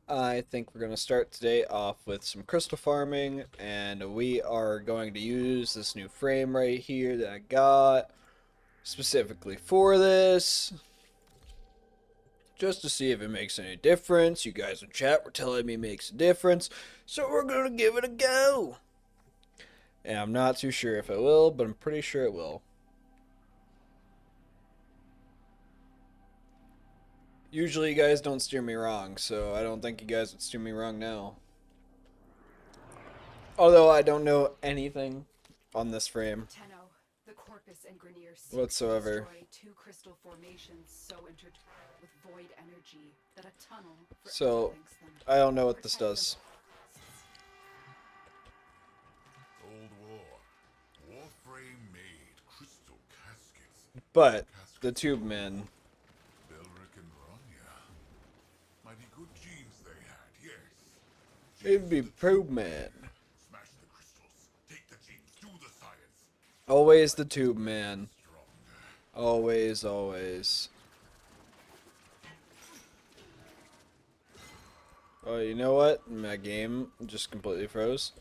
I think we're going to start today off with some crystal farming, and we are going to use this new frame right here that I got specifically for this, just to see if it makes any difference. You guys in chat were telling me it makes a difference, so we're going to give it a go. And I'm not too sure if it will, but I'm pretty sure it will. Usually you guys don't steer me wrong, so I don't think you guys would steer me wrong now. Although I don't know anything on this frame The corpus and Grenier whatsoever. destroy two crystal formations so intertwined with void energy that a tunnel So links them. I don't know what this does. Old war. Warframe made crystal caskets. But the tube man. Belric and Rania. Mighty good genes they had, yes. It'd be probe man. Smash the crystals. Take the genes. Do the science. Always the tube man. Stronger. Always, always. Oh, you know what? My game just completely froze.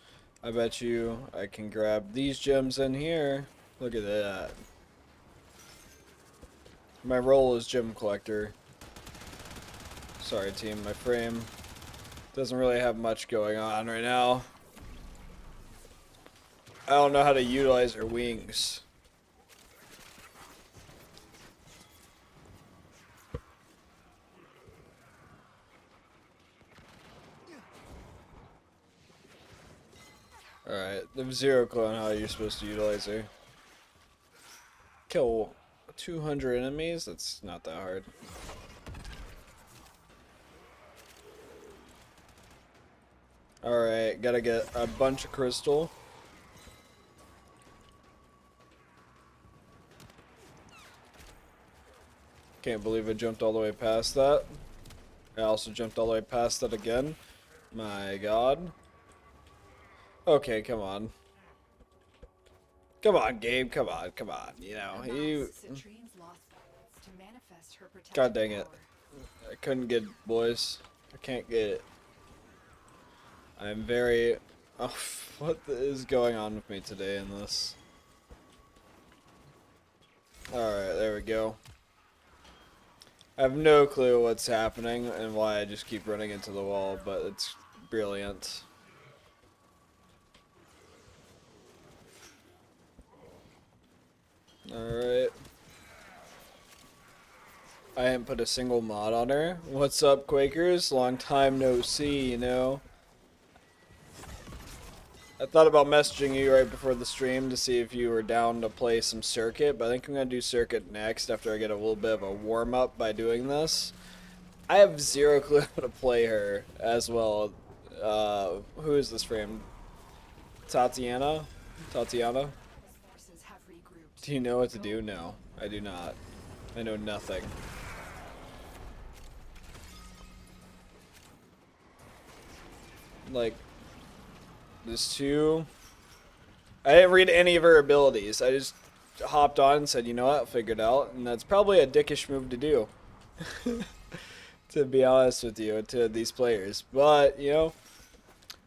I bet you I can grab these gems in here. Look at that. My role is gem collector. Sorry team, my frame doesn't really have much going on right now. I don't know how to utilize her wings. Alright, there's zero clue on how you're supposed to utilize her. Kill 200 enemies? That's not that hard. Alright, gotta get a bunch of crystal. Can't believe I jumped all the way past that. I also jumped all the way past that again. My god. Okay, come on. Come on, Gabe, come on, come on. You know, you... Citrine's lost to manifest her protective God dang it. power. I couldn't get it, boys. I can't get it. I'm very... Oh, what is going on with me today in this? Alright, there we go. I have no clue what's happening and why I just keep running into the wall, but it's brilliant. Alright. I haven't put a single mod on her. What's up, Quakers? Long time no see, you know? I thought about messaging you right before the stream to see if you were down to play some Circuit, but I think I'm going to do Circuit next after I get a little bit of a warm-up by doing this. I have zero clue how to play her as well. Who is this frame? Tatiana? Tatiana? His forces have regrouped. Do you know what to do? No, I do not. I know nothing. Like, this two... I didn't read any of her abilities. I just hopped on and said, you know what, I'll figure it out. And that's probably a dickish move to do. To be honest with you, to these players. But, you know,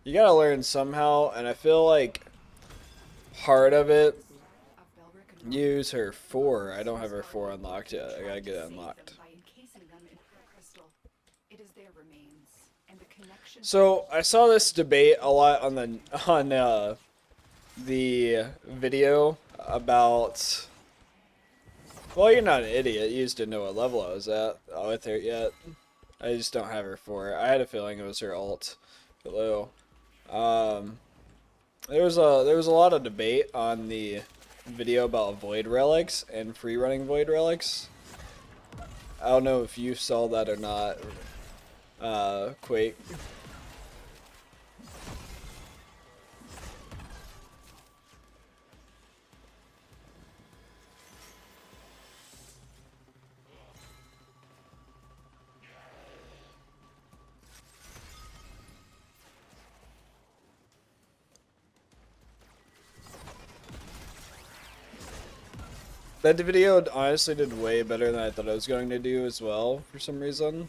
you gotta learn somehow. And I feel like part of it... Of Belric and Use her 4. I don't have her 4 unlocked yet. I gotta get it save them unlocked. by encasing them in her crystal. It is their remains, and the connection. So I saw this debate a lot on the video about. Well, you're not an idiot. You just didn't know what level I was at with her yet. I just don't have her 4. I had a feeling it was her alt. Hello. There was a lot of debate on the video about void relics and free running void relics. I don't know if you saw that or not, Quake. That video honestly did way better than I thought I was going to do as well, for some reason.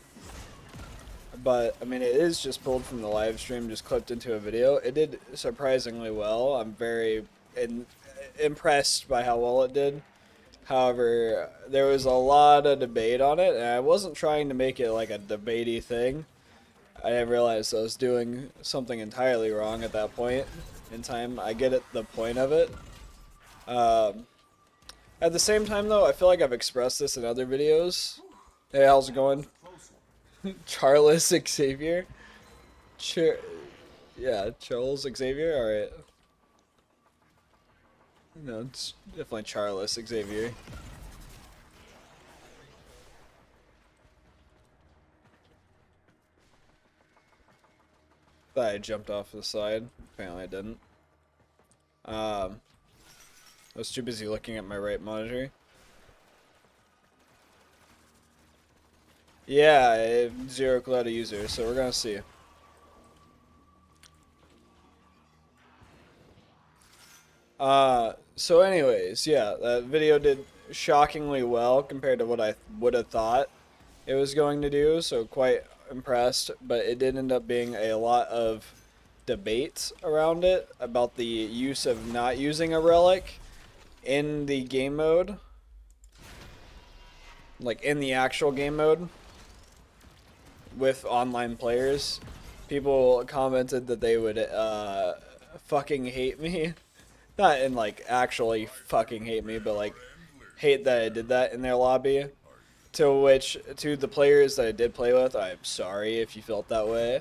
but I mean, it is just pulled from the live stream, just clipped into a video. It did surprisingly well. I'm very impressed by how well it did. However, there was a lot of debate on it, and I wasn't trying to make it like a debatey thing. I didn't realize I was doing something entirely wrong at that point in time. I get the point of it. At the same time, though, I feel like I've expressed this in other videos. Hey, how's it going? Charles Xavier? Yeah, Charles Xavier? Alright. No, it's definitely Charles Xavier. Thought I jumped off the side. Apparently I didn't. I was too busy looking at my right monitor. Yeah, I have 0 cloud users, so we're gonna see. So anyways, yeah, that video did shockingly well compared to what I would have thought it was going to do, so quite impressed, but it did end up being a lot of debate around it about the use of not using a relic in the game mode, like in the actual game mode with online players. People commented that they would fucking hate me. Not in like actually fucking hate me, but like hate that I did that in their lobby. To the players that I did play with, I'm sorry if you felt that way.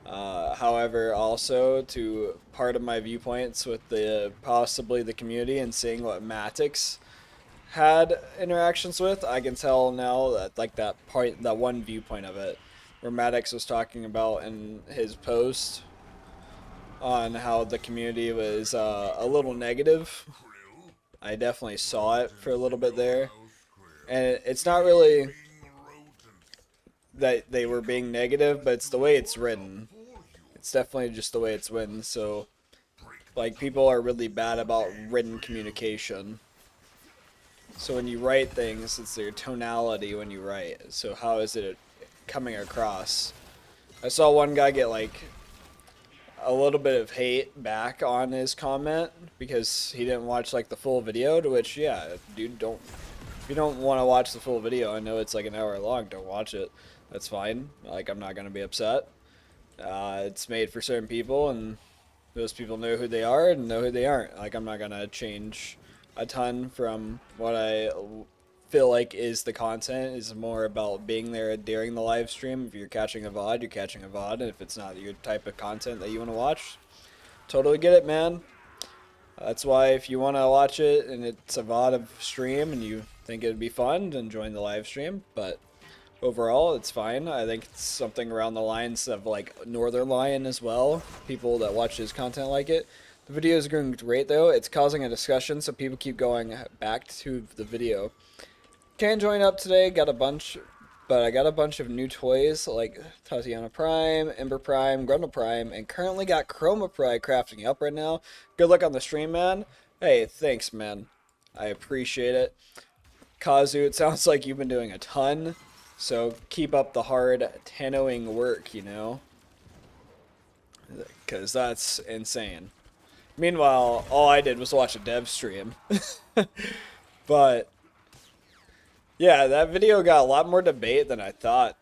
However, also to part of my viewpoints with possibly the community and seeing what Matix had interactions with, I can tell now that like that one viewpoint of it, where Maddox was talking about in his post on how the community was a little negative. I definitely saw it for a little bit there, and it's not really that they were being negative, but it's the way it's written. It's definitely just the way it's written. So, like, people are really bad about written communication. So when you write things, it's their tonality when you write. So how is it coming across? I saw one guy get like a little bit of hate back on his comment because he didn't watch like the full video, to which, yeah, dude, if you don't want to watch the full video, I know it's like an hour long, don't watch it. That's fine. Like, I'm not going to be upset. It's made for certain people, and those people know who they are and know who they aren't. Like, I'm not going to change a ton from what I feel like is the content. Is more about being there during the live stream. If you're catching a VOD, you're catching a VOD, and if it's not your type of content that you want to watch, totally get it, man. That's why if you want to watch it and it's a VOD of stream and you think it'd be fun, then join the live stream. But overall, it's fine. I think it's something around the lines of like Northern Lion as well. People that watch his content like it. The video is going great though. It's causing a discussion, so people keep going back to the video. Can't join up today. Got a bunch, but I got a bunch of new toys like Tatiana Prime, Ember Prime, Grundle Prime, and currently got Chroma Prime crafting up right now. Good luck on the stream, man. Hey, thanks, man. I appreciate it. Kazu, it sounds like you've been doing a ton, so keep up the hard tennoing work, you know? Because that's insane. Meanwhile, all I did was watch a dev stream. But yeah, that video got a lot more debate than I thought,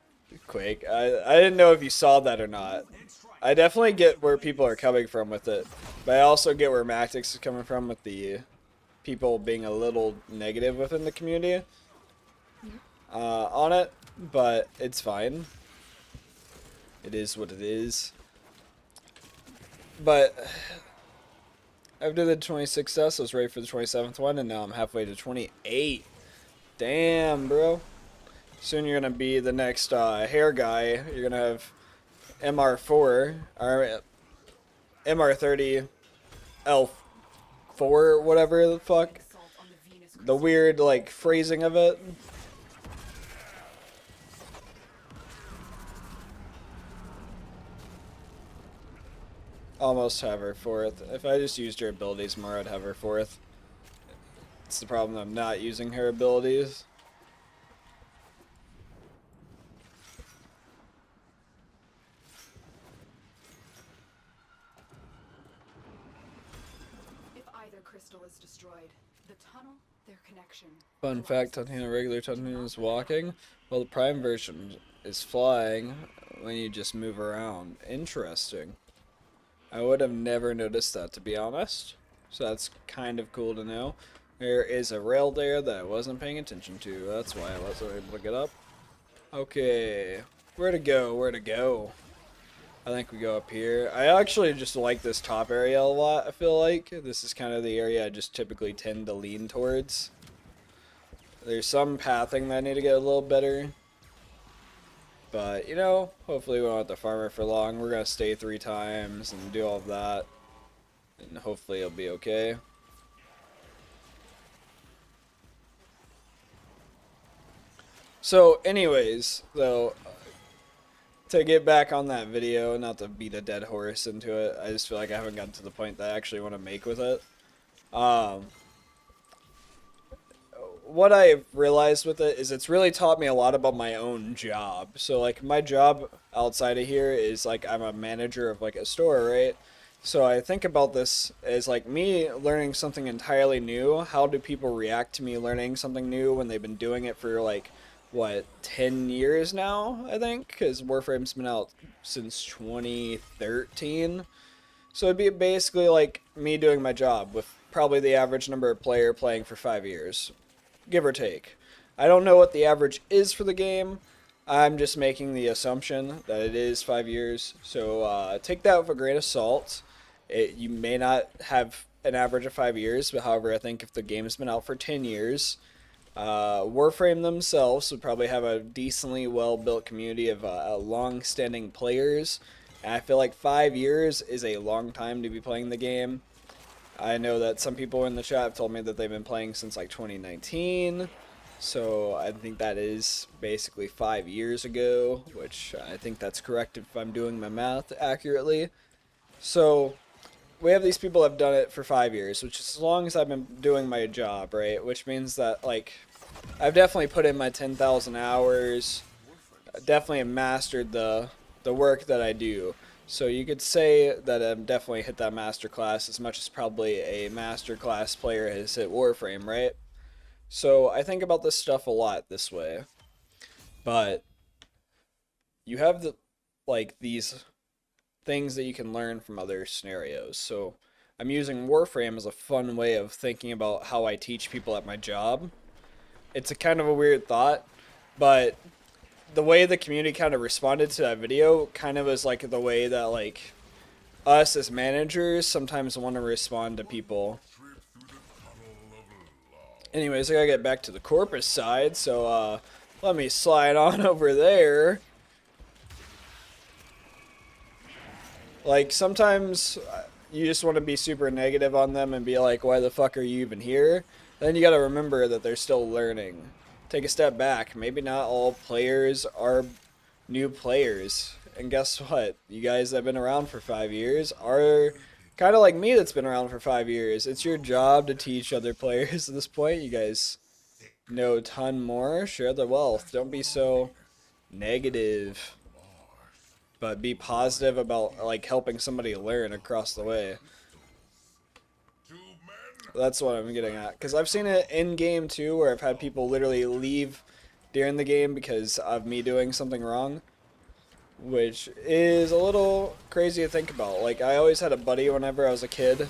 Quake. I didn't know if you saw that or not. I definitely get where people are coming from with it, but I also get where Matix is coming from with the people being a little negative within the community on it, but it's fine. It is what it is. But after the 26th test, I was ready for the 27th one, and now I'm halfway to 28. Damn, bro. Soon you're going to be the next hair guy. You're going to have MR4, or MR30 L4, whatever the fuck. The weird, like, phrasing of it. Almost have her 4th. If I just used her abilities more, I'd have her 4th. It's the problem, I'm not using her abilities. crystal is destroyed, the tunnel, their connection. Fun fact, Titanium regular Titanium is walking, while the Prime version is flying when you just move around. Interesting. I would have never noticed that, to be honest. So that's kind of cool to know. There is a rail there that I wasn't paying attention to. That's why I wasn't able to get up. Okay. Where to go? Where to go? I think we go up here. I actually just like this top area a lot, I feel like. This is kind of the area I just typically tend to lean towards. There's some pathing that I need to get a little better. But, you know, hopefully we won't have to farm it for long. We're going to stay 3 times and do all of that. And hopefully it'll be okay. So, anyways, though, to get back on that video, not to beat a dead horse into it, I just feel like I haven't gotten to the point that I actually want to make with it. What I've realized with it is it's really taught me a lot about my own job. So, like, my job outside of here is, like, I'm a manager of, like, a store, right? So I think about this as, like, me learning something entirely new. How do people react to me learning something new when they've been doing it for, like, what, 10 years now, I think? Because Warframe's been out since 2013. So it'd be basically like me doing my job with probably the average number of player playing for 5 years. Give or take. I don't know what the average is for the game. I'm just making the assumption that it is 5 years. So take that with a grain of salt. You may not have an average of 5 years, but however, I think if the game's been out for 10 years, Warframe themselves would probably have a decently well-built community of long-standing players. And I feel like 5 years is a long time to be playing the game. I know that some people in the chat have told me that they've been playing since like 2019. So I think that is basically 5 years ago, which I think that's correct if I'm doing my math accurately. So we have these people that have done it for 5 years, which is as long as I've been doing my job, right? Which means that, like, I've definitely put in my 10,000 hours. Definitely mastered the work that I do. So you could say that I've definitely hit that master class as much as probably a master class player has hit Warframe, right? So I think about this stuff a lot this way. But you have these things that you can learn from other scenarios. So I'm using Warframe as a fun way of thinking about how I teach people at my job. It's a kind of a weird thought, but the way the community kind of responded to that video kind of was like the way that, like, us as managers sometimes want to respond to people. Anyways, I gotta get back to the Corpus side, so let me slide on over there. Like, sometimes you just want to be super negative on them and be like, why the fuck are you even here? Then you gotta remember that they're still learning. Take a step back. Maybe not all players are new players. And guess what? You guys that have been around for 5 years are kind of like me that's been around for 5 years. It's your job to teach other players at this point. You guys know a ton more. Share the wealth. Don't be so negative. But be positive about, like, helping somebody learn across the way. That's what I'm getting at. Because I've seen it in-game, too, where I've had people literally leave during the game because of me doing something wrong. Which is a little crazy to think about. Like, I always had a buddy whenever I was a kid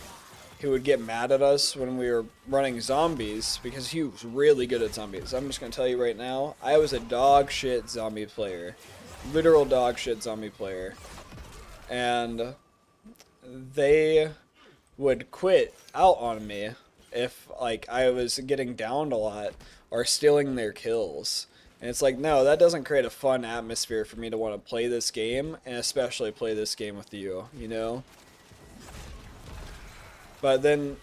who would get mad at us when we were running zombies because he was really good at zombies. I'm just going to tell you right now, I was a dog shit zombie player. Literal dog shit zombie player. And they would quit out on me if, like, I was getting downed a lot or stealing their kills. And it's like, no, that doesn't create a fun atmosphere for me to want to play this game, and especially play this game with you, you know? But then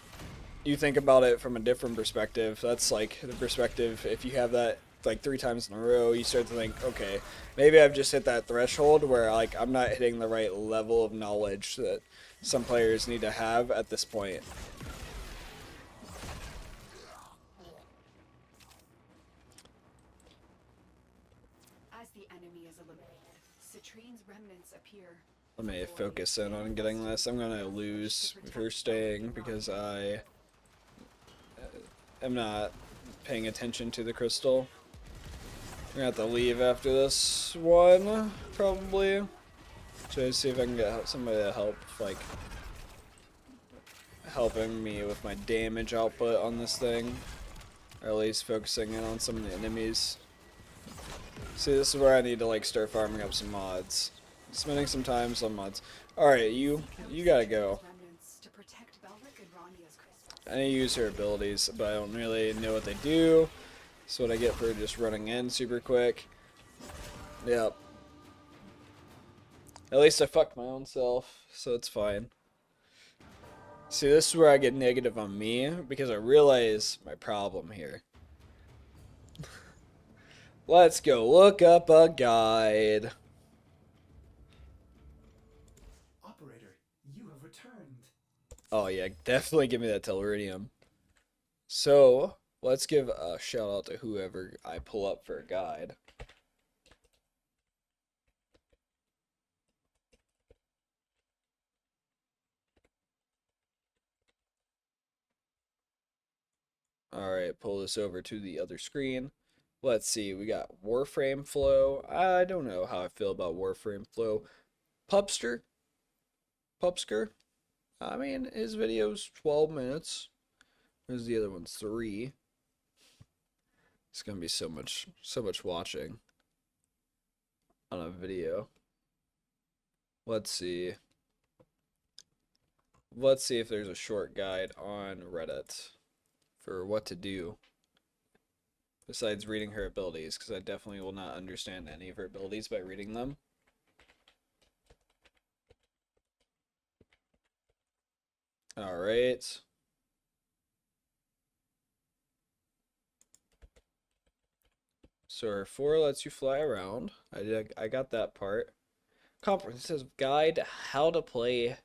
you think about it from a different perspective. That's like the perspective, if you have that like 3 times in a row, you start to think, okay, maybe I've just hit that threshold where, like, I'm not hitting the right level of knowledge that some players need to have at this point. As the enemy is eliminated, Citrine's remnants appear. Let me focus in on getting this. I'm gonna lose for staying because I am not paying attention to the crystal. I'm gonna have to leave after this one, probably. Try to see if I can get somebody to help, like, helping me with my damage output on this thing. Or at least focusing in on some of the enemies. See, this is where I need to, like, start farming up some mods. Spending some time on mods. Alright, you gotta go. Remnants to protect Belric and Rania's crystals. I need to use her abilities, but I don't really know what they do. That's what I get for just running in super quick. Yep. At least I fucked my own self, so it's fine. See, this is where I get negative on me, because I realize my problem here. Let's go look up a guide. Operator, you have returned. Oh yeah, definitely give me that tellurium. So, let's give a shout out to whoever I pull up for a guide. Alright, pull this over to the other screen. Let's see, we got Warframe Flow. I don't know how I feel about Warframe Flow. Pupster? Pupsker? I mean, his video's 12 minutes. There's the other one's 3. It's gonna be so much watching on a video. Let's see. Let's see if there's a short guide on Reddit for what to do besides reading her abilities, because I definitely will not understand any of her abilities by reading them. Alright. So her 4 lets you fly around. I got that part. Comprehensive guide how to play.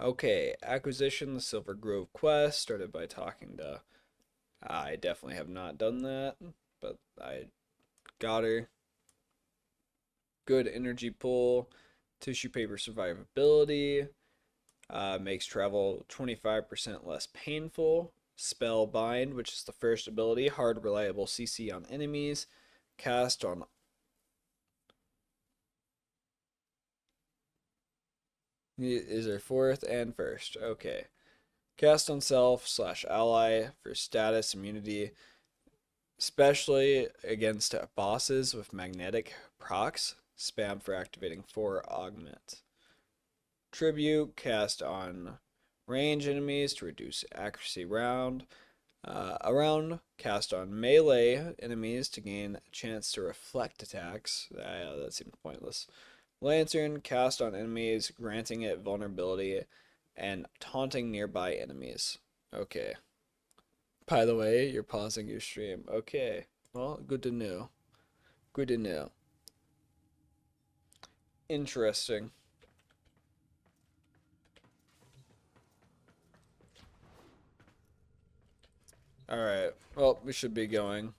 Okay, acquisition the Silver Grove quest started by talking to. I definitely have not done that, but I got her. Good energy pull, tissue paper survivability, makes travel 25% less painful. Spellbind, which is the first ability, hard reliable CC on enemies, cast on is her 4th and 1st. Okay. Cast on self / ally for status immunity, especially against bosses with magnetic procs. Spam for activating 4 augment. Tribute cast on range enemies to reduce accuracy around cast on melee enemies to gain a chance to reflect attacks. That seems pointless. Lantern cast on enemies, granting it vulnerability and taunting nearby enemies. Okay. By the way, you're pausing your stream. Okay. Well, good to know. Good to know. Interesting. Alright. Well, we should be going.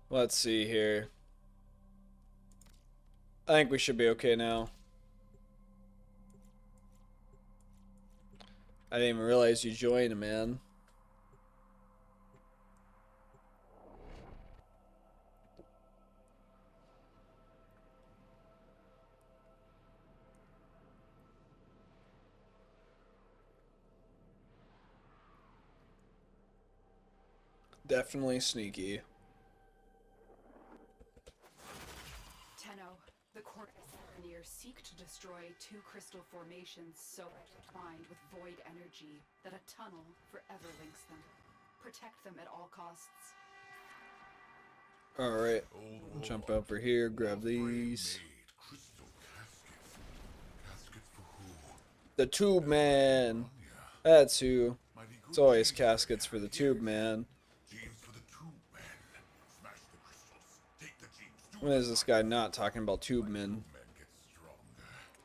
Let's see here. I think we should be okay now. I didn't even realize you joined, man. Definitely sneaky. Tenno, the court engineers seek to destroy 2 crystal formations so intertwined with void energy that a tunnel forever links them. Protect them at all costs. Alright. Jump over here, grab these. Crystal caskets. Caskets for who? The Tube Man. That's who. It's always caskets for the Tube Man. Genes for the tube men. Smash the crystals. Take the genes. When is this guy not talking about Tube Men? Men get stronger.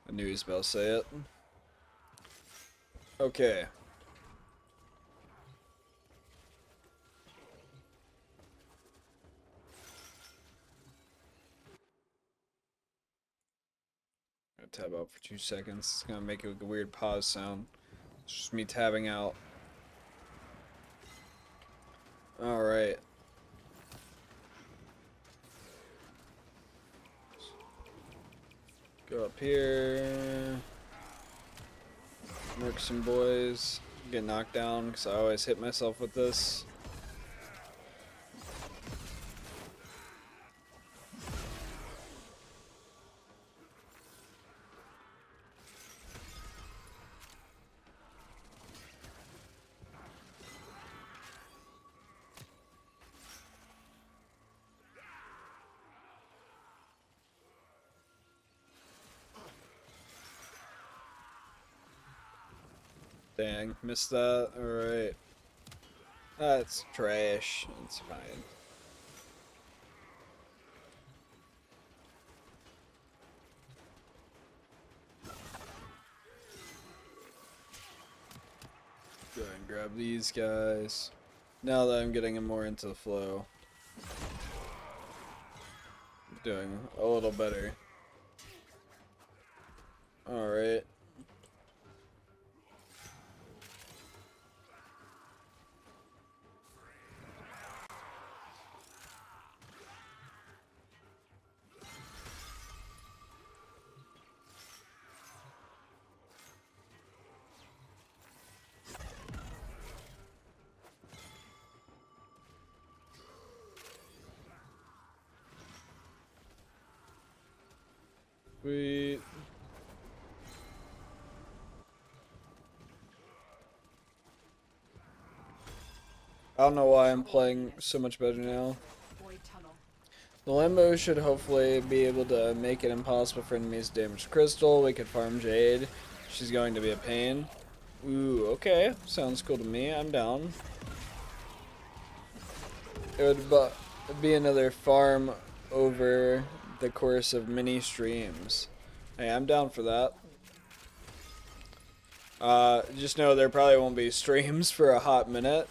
I knew he was about to say it. Okay. tab out for 2 seconds. It's gonna make a weird pause sound. It's just me tabbing out. Alright. Go up here. Work some boys. Get knocked down because I always hit myself with this. Dang, missed that. Alright. That's trash. It's fine. Go ahead and grab these guys. Now that I'm getting more into the flow. Doing a little better. Alright. Sweet. I don't know why I'm playing so much better now. Void tunnel. The Limbo should hopefully be able to make it impossible for enemies to damage Crystal. We could farm Jade. She's going to be a pain. Ooh, okay. Sounds cool to me. I'm down. It would be another farm over the course of many streams. Hey, I'm down for that. Just know there probably won't be streams for a hot minute.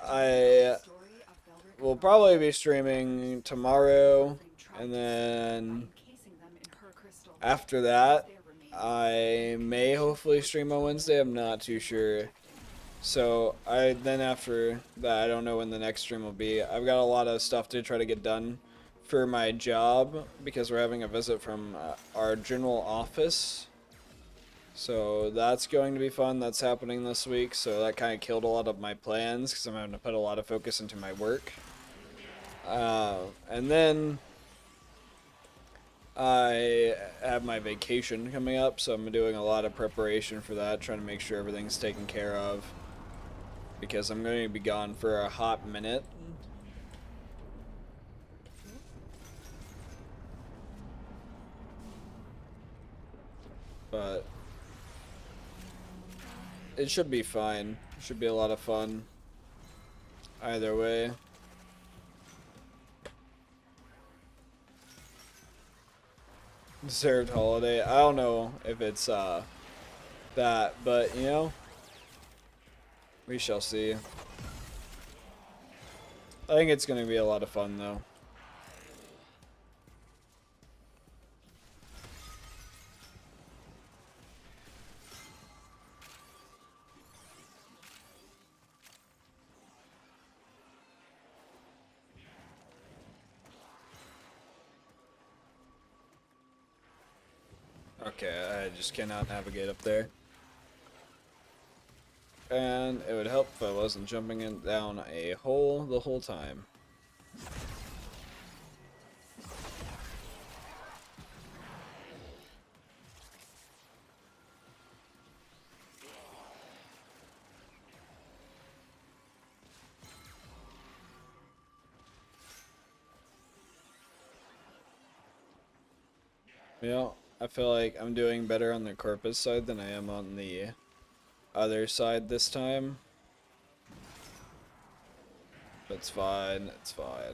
I will probably be streaming tomorrow, and then after that, I may hopefully stream on Wednesday. I'm not too sure. So then after that, I don't know when the next stream will be. I've got a lot of stuff to try to get done for my job because we're having a visit from our general office. So that's going to be fun. That's happening this week. So that kind of killed a lot of my plans because I'm having to put a lot of focus into my work. And then I have my vacation coming up, so I'm doing a lot of preparation for that, trying to make sure everything's taken care of because I'm going to be gone for a hot minute. But it should be fine. It should be a lot of fun. Either way. Deserved holiday. I don't know if it's that, but you know, we shall see. I think it's going to be a lot of fun though. Okay, I just cannot navigate up there. And it would help if I wasn't jumping down a hole the whole time. Yeah, I feel like I'm doing better on the Corpus side than I am on the other side this time. But it's fine, it's fine.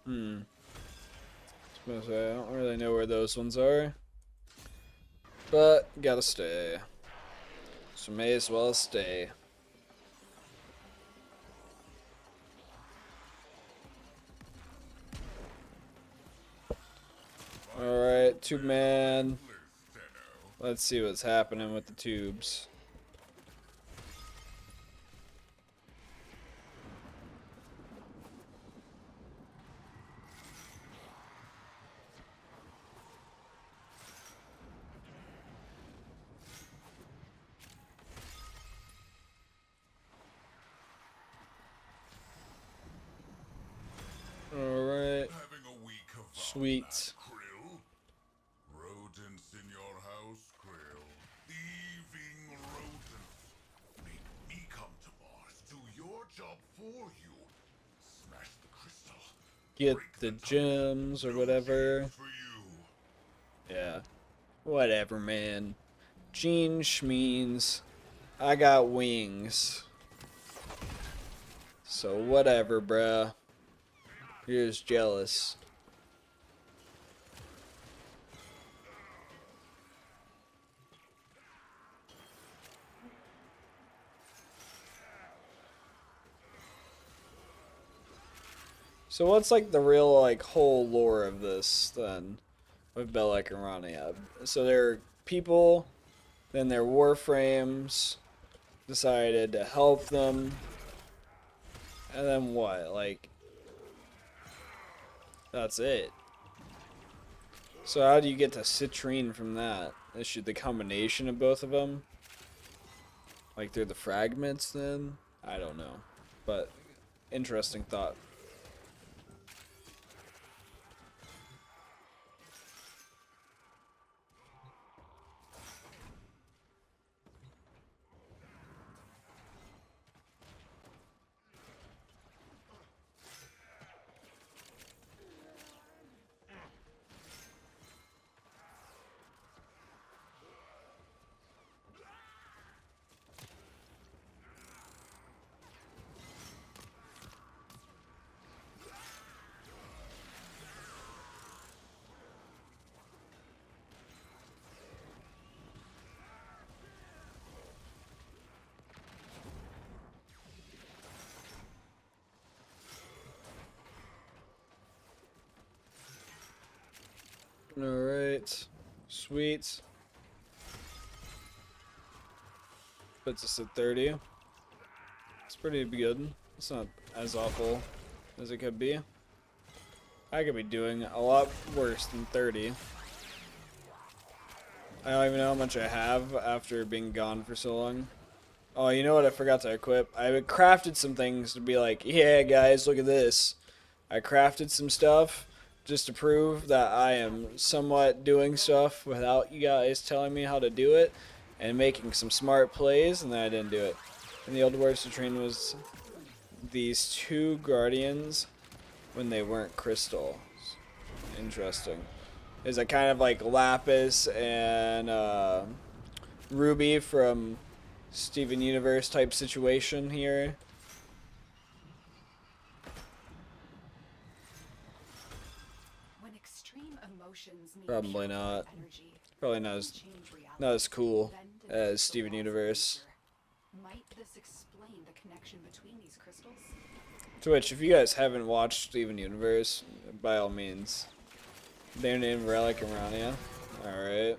I was gonna say, I don't really know where those ones are. But, gotta stay. So may as well stay. Alright, tube man. Let's see what's happening with the tubes. Alright. Having a week of Sweet. Krill? Rodents in your house, Krill. Thieving rodents. Make me come to Mars, do your job for you. Smash the crystal. Get break the tunnel. gems or No whatever. genes for you. Yeah. Whatever, man. Gene schmeans. I got wings. So whatever, bruh. You're just jealous. So what's like the real like whole lore of this then with Belek and Rania? So there are people, then their Warframes decided to help them, and then what? Like that's it. So how do you get to Citrine from that? Is should the combination of both of them? Like they're the fragments then? I don't know. But interesting thought. Alright. Sweet. Puts us at 30. It's pretty good. It's not as awful as it could be. I could be doing a lot worse than 30. I don't even know how much I have after being gone for so long. Oh, you know what I forgot to equip? I crafted some things to be like, yeah guys, look at this. I crafted some stuff just to prove that I am somewhat doing stuff without you guys telling me how to do it and making some smart plays, and then I didn't do it. And the old Dwarf Citrine was these two guardians when they weren't crystal. Interesting. Is it kind of like Lapis and Ruby from Steven Universe type situation here? When extreme emotions meet Probably pure not. energy, Probably they change reality, not as cool bend and twist as the Steven laws of Universe. nature. Might this explain the connection between these crystals? To which, if you guys haven't watched Steven Universe, by all means, they're named Relic and Rania. Alright.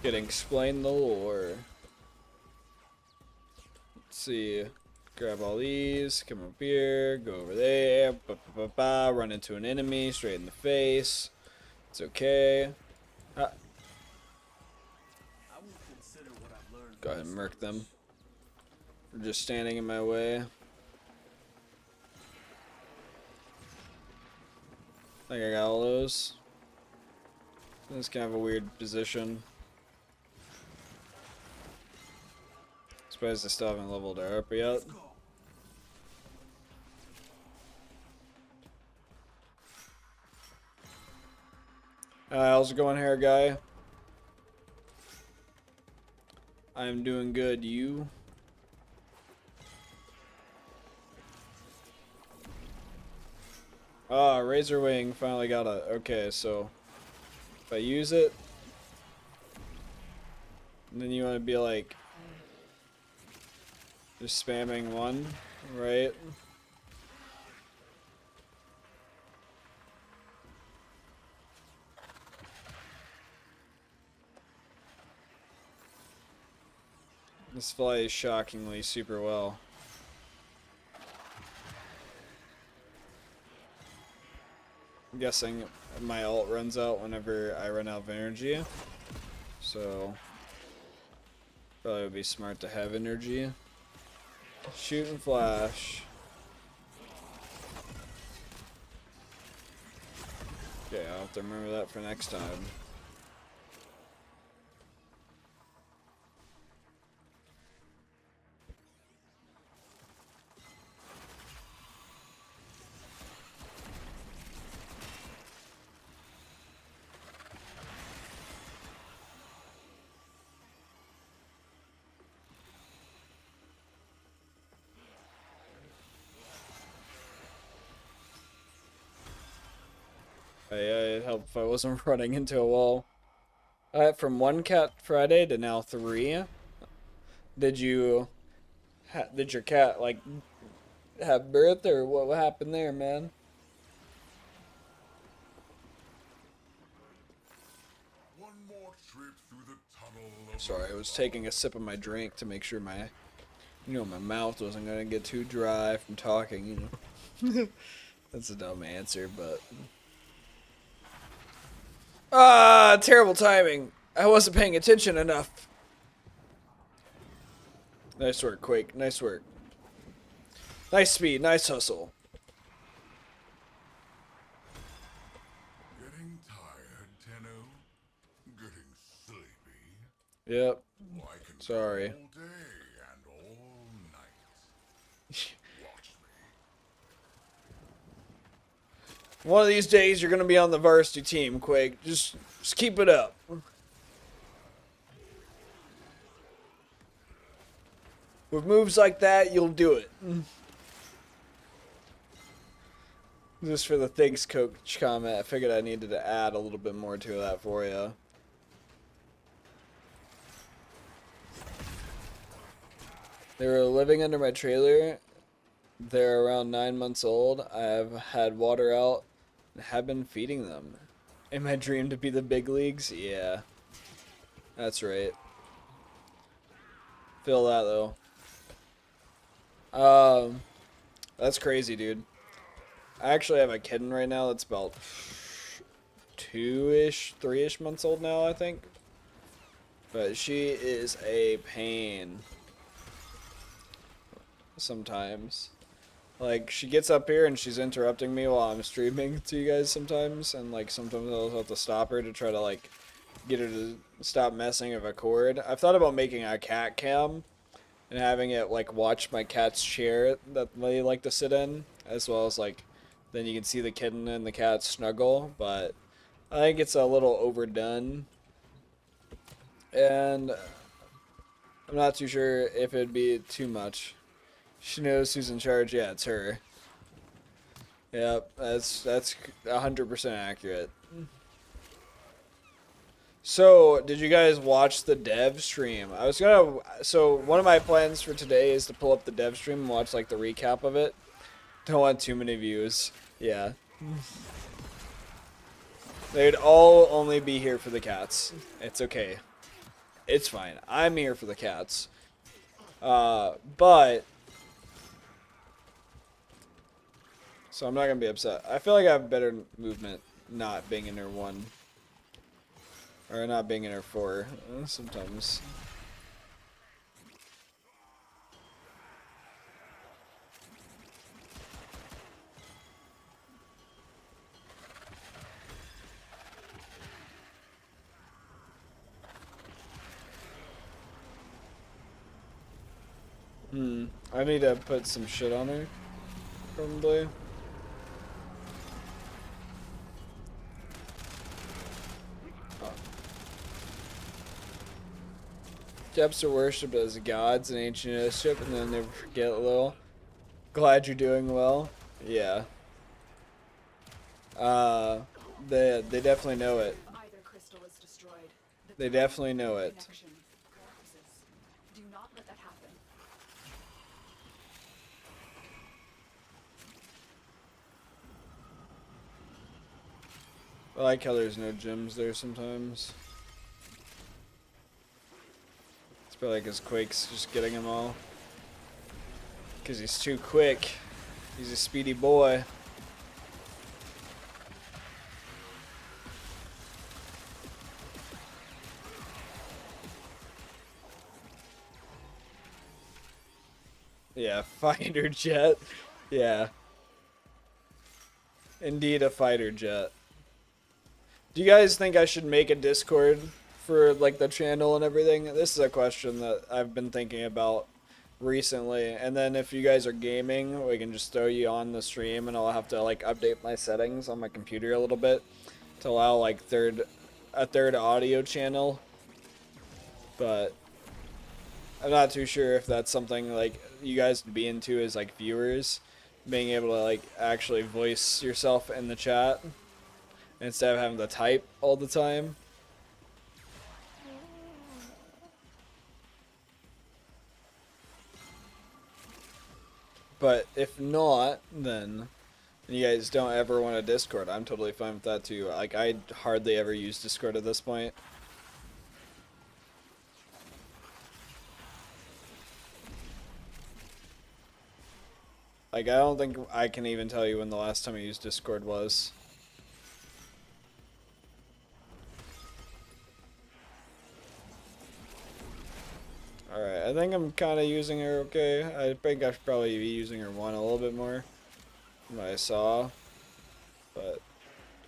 Getting explained the lore. Let's see. Grab all these, come up here, go over there, run into an enemy straight in the face. It's okay. Ah. Go ahead and murk them. They're just standing in my way. I think I got all those. That's kind of a weird position. Suppose I still haven't leveled her up yet. How's it going, hair guy? I'm doing good. You? Ah, Razor Wing finally got a. Okay, so if I use it, And then you want to be like just spamming one, right? This flies shockingly super well. I'm guessing my ult runs out whenever I run out of energy. So probably would be smart to have energy. Shoot and flash. Okay, I'll have to remember that for next time. Yeah, it'd help if I wasn't running into a wall. From one cat Friday to now 3. Did you, did your cat like have birth or what happened there, man? One more trip through the tunnel of Sorry, I was taking a sip of my drink to make sure my, my mouth wasn't gonna get too dry from talking, That's a dumb answer, but. Ah, terrible timing. I wasn't paying attention enough. Nice work, Quake. Nice work. Nice speed. Nice hustle. Getting tired, Tenno? Getting sleepy? Yep. Well, I can Sorry. go all day and all night. Watch me. One of these days, you're gonna be on the varsity team, Quake. Just keep it up. With moves like that, you'll do it. Just for the thanks coach comment, I figured I needed to add a little bit more to that for you. They were living under my trailer. They're around 9 months old. I've had water out and have been feeding them. In my dream to be the big leagues? Yeah. That's right. Feel that though. That's crazy, dude. I actually have a kitten right now that's about 2-ish, 3-ish months old now, I think. But she is a pain. Sometimes. Like, she gets up here and she's interrupting me while I'm streaming to you guys sometimes. And, like, sometimes I'll have to stop her to try to, like, get her to stop messing with a cord. I've thought about making a cat cam and having it, like, watch my cat's chair that they like to sit in. As well as, like, then you can see the kitten and the cat snuggle. But I think it's a little overdone. And I'm not too sure if it'd be too much. She knows who's in charge. Yeah, it's her. Yep, that's 100% accurate. So, did you guys watch the dev stream? So one of my plans for today is to pull up the dev stream and watch like the recap of it. Don't want too many views. Yeah. They'd all only be here for the cats. It's okay. It's fine. I'm here for the cats. But so I'm not gonna be upset. I feel like I have better movement not being in her 1. Or not being in her 4. Sometimes. I need to put some shit on her. Probably. Depths are worshipped as gods in ancient Egypt, and then they forget a little. Glad you're doing well. Yeah. They definitely know it. Either crystal is destroyed. They definitely know it. Connection. I like how there's no gems there sometimes. It's probably because Quake's just getting them all. Because he's too quick. He's a speedy boy. Yeah, fighter jet. Yeah. Indeed, a fighter jet. Do you guys think I should make a Discord for like the channel and everything? This is a question that I've been thinking about recently. And then if you guys are gaming, we can just throw you on the stream, and I'll have to like update my settings on my computer a little bit to allow like a third audio channel. But I'm not too sure if that's something like you guys would be into as like viewers, being able to like actually voice yourself in the chat instead of having to type all the time. But if not, then you guys don't ever want a Discord, I'm totally fine with that too. Like, I hardly ever use Discord at this point. Like, I don't think I can even tell you when the last time I used Discord was. Alright, I think I'm kind of using her okay. I think I should probably be using her one a little bit more than what I saw. But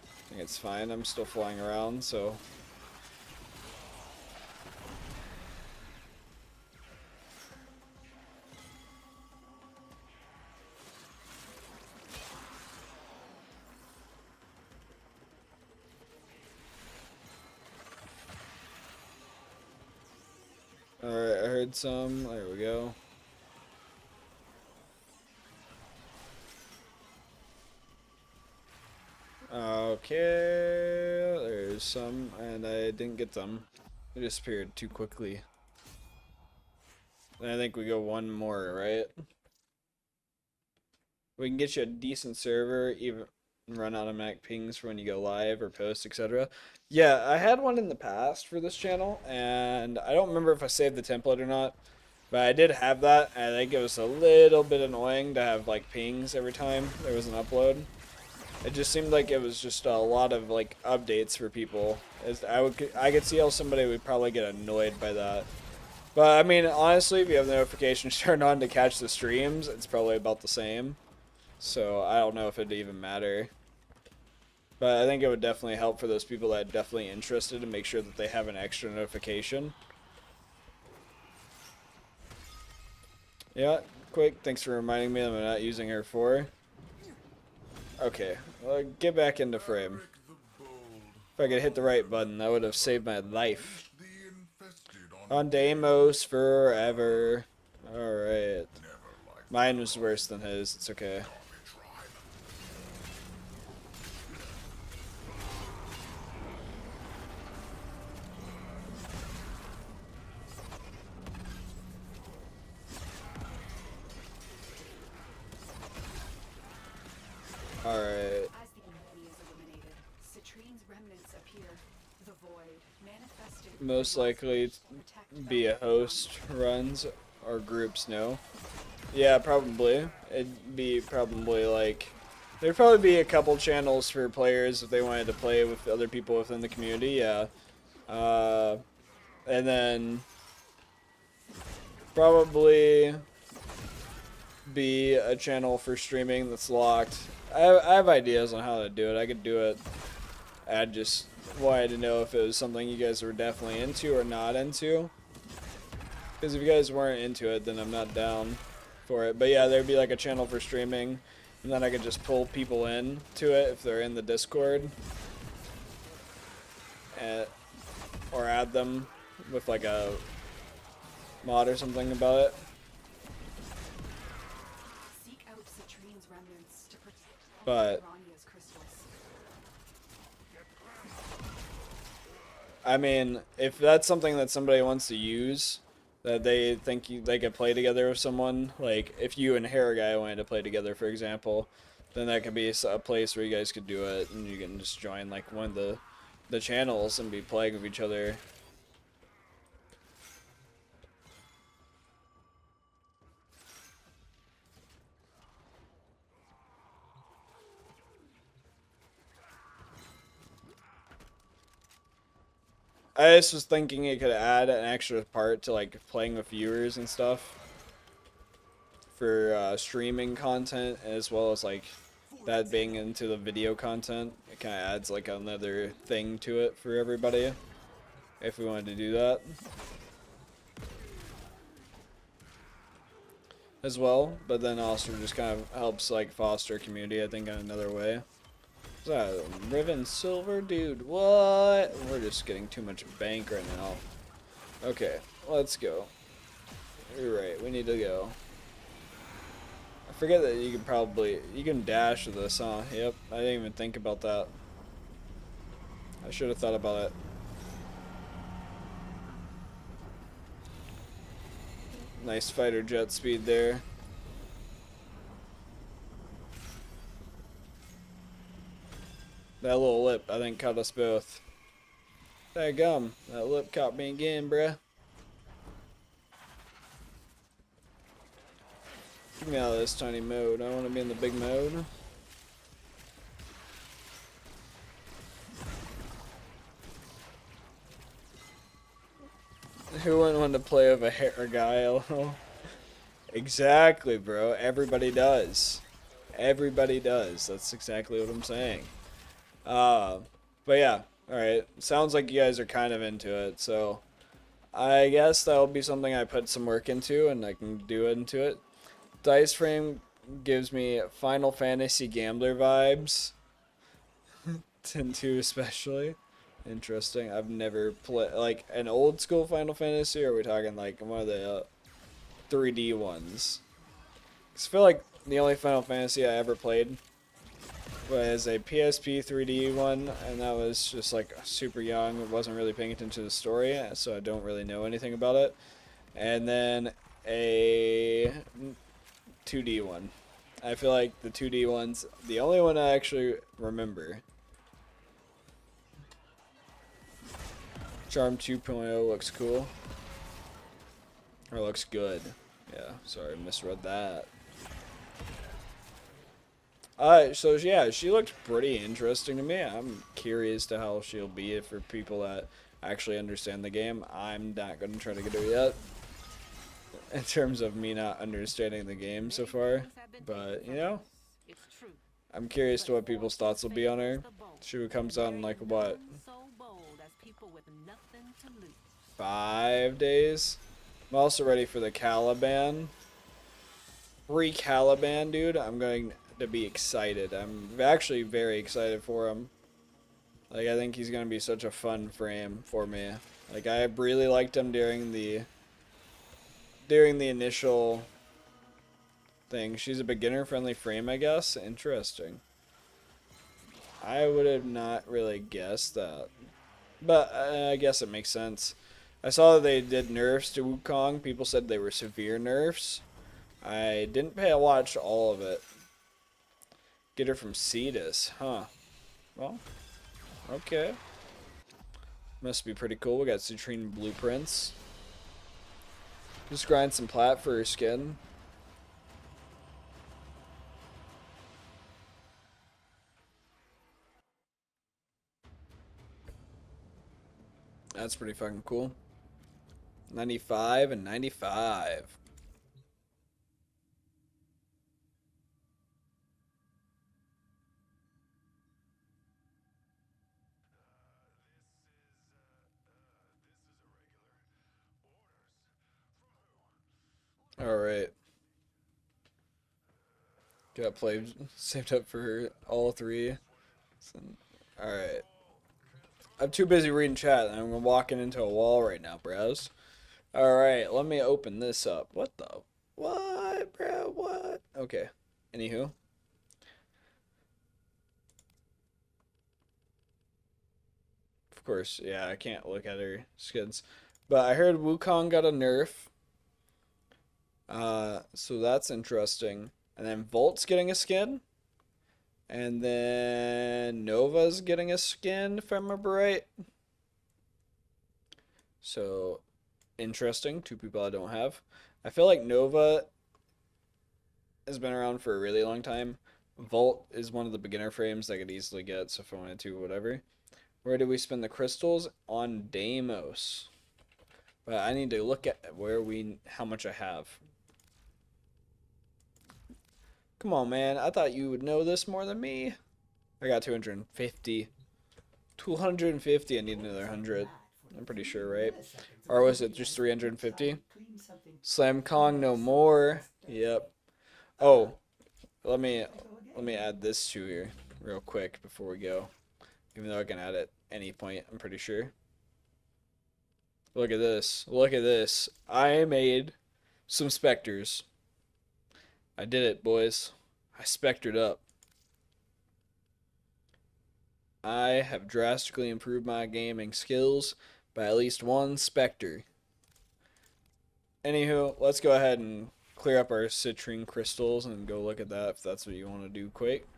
I think it's fine. I'm still flying around, so... Alright, I heard some. There we go. Okay, there's some, and I didn't get them. They disappeared too quickly. And I think we go one more, right? We can get you a decent server, even run automatic pings for when you go live or post, etc. Yeah, I had one in the past for this channel, and I don't remember if I saved the template or not, but I did have that, and I think it was a little bit annoying to have like pings every time there was an upload. It just seemed like it was just a lot of like updates for people. I could see how somebody would probably get annoyed by that. But I mean, honestly, if you have the notifications turned on to catch the streams, it's probably about the same. So I don't know if it'd even matter. But I think it would definitely help for those people that are definitely interested to make sure that they have an extra notification. Yeah, quick, thanks for reminding me that I'm not using her for. Okay, well, get back into frame. If I could hit the right button, that would have saved my life. On Deimos forever. Alright. Mine was worse than his, it's okay. Alright. As the enemy is eliminated, Citrine's remnants appear. The void manifested. Most likely be a host runs or groups, no? Yeah, probably. It'd be probably like... There'd probably be a couple channels for players if they wanted to play with other people within the community, yeah. And then... Probably... be a channel for streaming that's locked. I have ideas on how to do it. I could do it. I just wanted to know if it was something you guys were definitely into or not into. Because if you guys weren't into it, then I'm not down for it. But yeah, there'd be like a channel for streaming, and then I could just pull people in to it if they're in the Discord. Or add them with like a mod or something about it. Seek out Citrine's remnants to protect But Rania's crystals. I mean, if that's something that somebody wants to use, that they think they could play together with someone, like if you and Guy wanted to play together, for example, then that could be a place where you guys could do it, and you can just join like one of the channels and be playing with each other. I just was thinking it could add an extra part to like playing with viewers and stuff for streaming content, as well as like that being into the video content. It kind of adds like another thing to it for everybody if we wanted to do that as well. But then also just kind of helps like foster community, I think, in another way. Is that Riven Silver? Dude, what? We're just getting too much bank right now. Okay, let's go. You're right, we need to go. I forget that you can dash with this, huh? Yep, I didn't even think about that. I should have thought about it. Nice fighter jet speed there. That little lip, I think, caught us both. Daggum, that lip caught me again, bruh. Get me out of this tiny mode. I want to be in the big mode. Who wouldn't want to play with a hair guy? Exactly, bro. Everybody does. Everybody does. That's exactly what I'm saying. But yeah. Alright. Sounds like you guys are kind of into it, so I guess that'll be something I put some work into and I can do into it. Dice Frame gives me Final Fantasy Gambler vibes. 10-2 especially. Interesting. I've never played like an old school Final Fantasy, or are we talking like one of the 3D ones? 'Cause I feel like the only Final Fantasy I ever played was a PSP 3D one, and that was just like super young. It wasn't really paying attention to the story, so I don't really know anything about it. And then a 2D one. I feel like the 2D one's the only one I actually remember. Charm 2.0 looks cool. Or looks good. Yeah, sorry, misread that. So yeah, she looked pretty interesting to me. I'm curious to how she'll be for people that actually understand the game. I'm not going to try to get her yet, in terms of me not understanding the game so far. But, you know, I'm curious to what people's thoughts will be on her. She comes out in like, what, 5 days? I'm also ready for the Caliban. Caliban, dude. I'm going to be excited. I'm actually very excited for him. Like, I think he's going to be such a fun frame for me. Like, I really liked him during the initial thing. She's a beginner-friendly frame, I guess. Interesting. I would have not really guessed that. But I guess it makes sense. I saw that they did nerfs to Wukong. People said they were severe nerfs. I didn't watch all of it. Get her from Cetus, huh? Well, okay. Must be pretty cool. We got Citrine blueprints. Just grind some plat for her skin. That's pretty fucking cool. 95 and 95. Alright. Got played, saved up for all three. Alright. I'm too busy reading chat, and I'm walking into a wall right now, bros. Alright, let me open this up. What the? What, bro? What? Okay. Anywho. Of course, yeah, I can't look at her skins. But I heard Wukong got a nerf. So that's interesting. And then Volt's getting a skin. And then Nova's getting a skin, if I remember right. So, interesting. Two people I don't have. I feel like Nova has been around for a really long time. Volt is one of the beginner frames I could easily get, so if I wanted to, whatever. Where do we spend the crystals? On Deimos. But I need to look at how much I have. Come on, man. I thought you would know this more than me. I got 250. 250. I need another 100. I'm pretty sure, right? Or was it just 350? Slam Kong no more. Yep. Oh, let me add this to here real quick before we go. Even though I can add it any point, I'm pretty sure. Look at this. Look at this. I made some specters. I did it, boys. I spectered up. I have drastically improved my gaming skills by at least one specter. Anywho, let's go ahead and clear up our citrine crystals and go look at that if that's what you want to do quick.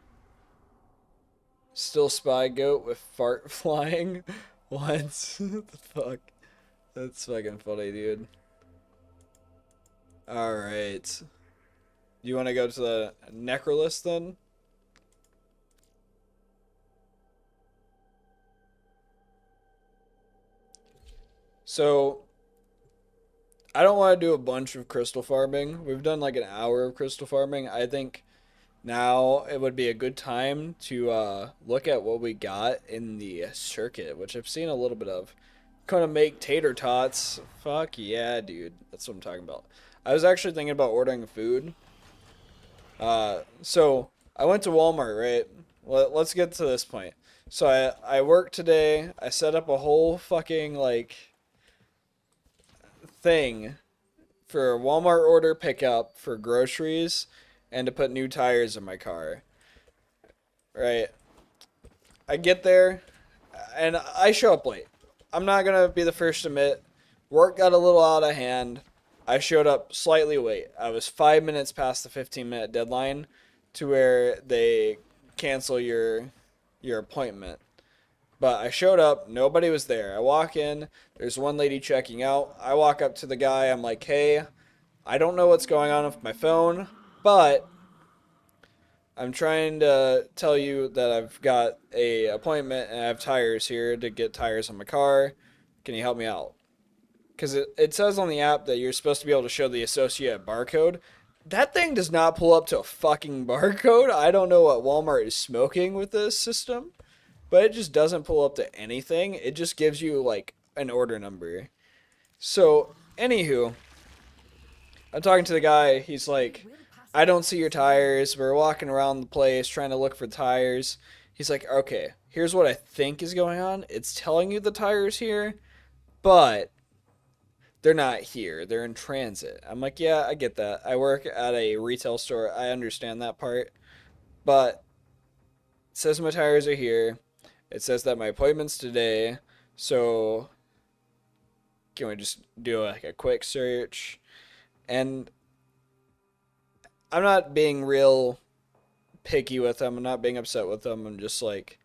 Still spy goat with fart flying. What? What the fuck? That's fucking funny, dude. Alright. Do you want to go to the necrolist then? So, I don't want to do a bunch of crystal farming. We've done like an hour of crystal farming. I think now it would be a good time to look at what we got in the circuit, which I've seen a little bit of. Gonna make tater tots. Fuck yeah, dude. That's what I'm talking about. I was actually thinking about ordering food. So I went to Walmart, right? Let's get to this point. So I worked today. I set up a whole fucking like thing for a Walmart order pickup for groceries and to put new tires in my car. Right. I get there and I show up late. I'm not going to be the first to admit work got a little out of hand. I showed up slightly late. I was 5 minutes past the 15-minute deadline to where they cancel your appointment. But I showed up, nobody was there. I walk in, there's one lady checking out. I walk up to the guy, I'm like, hey, I don't know what's going on with my phone, but I'm trying to tell you that I've got a appointment and I have tires here to get tires on my car. Can you help me out? Because it says on the app that you're supposed to be able to show the associate barcode. That thing does not pull up to a fucking barcode. I don't know what Walmart is smoking with this system, but it just doesn't pull up to anything. It just gives you like an order number. So, anywho, I'm talking to the guy. He's like, I don't see your tires. We're walking around the place trying to look for tires. He's like, okay, here's what I think is going on. It's telling you the tires here, but they're not here. They're in transit. I'm like, yeah, I get that. I work at a retail store. I understand that part. But it says my tires are here. It says that my appointment's today. So can we just do like a quick search? And I'm not being real picky with them. I'm not being upset with them. I'm just like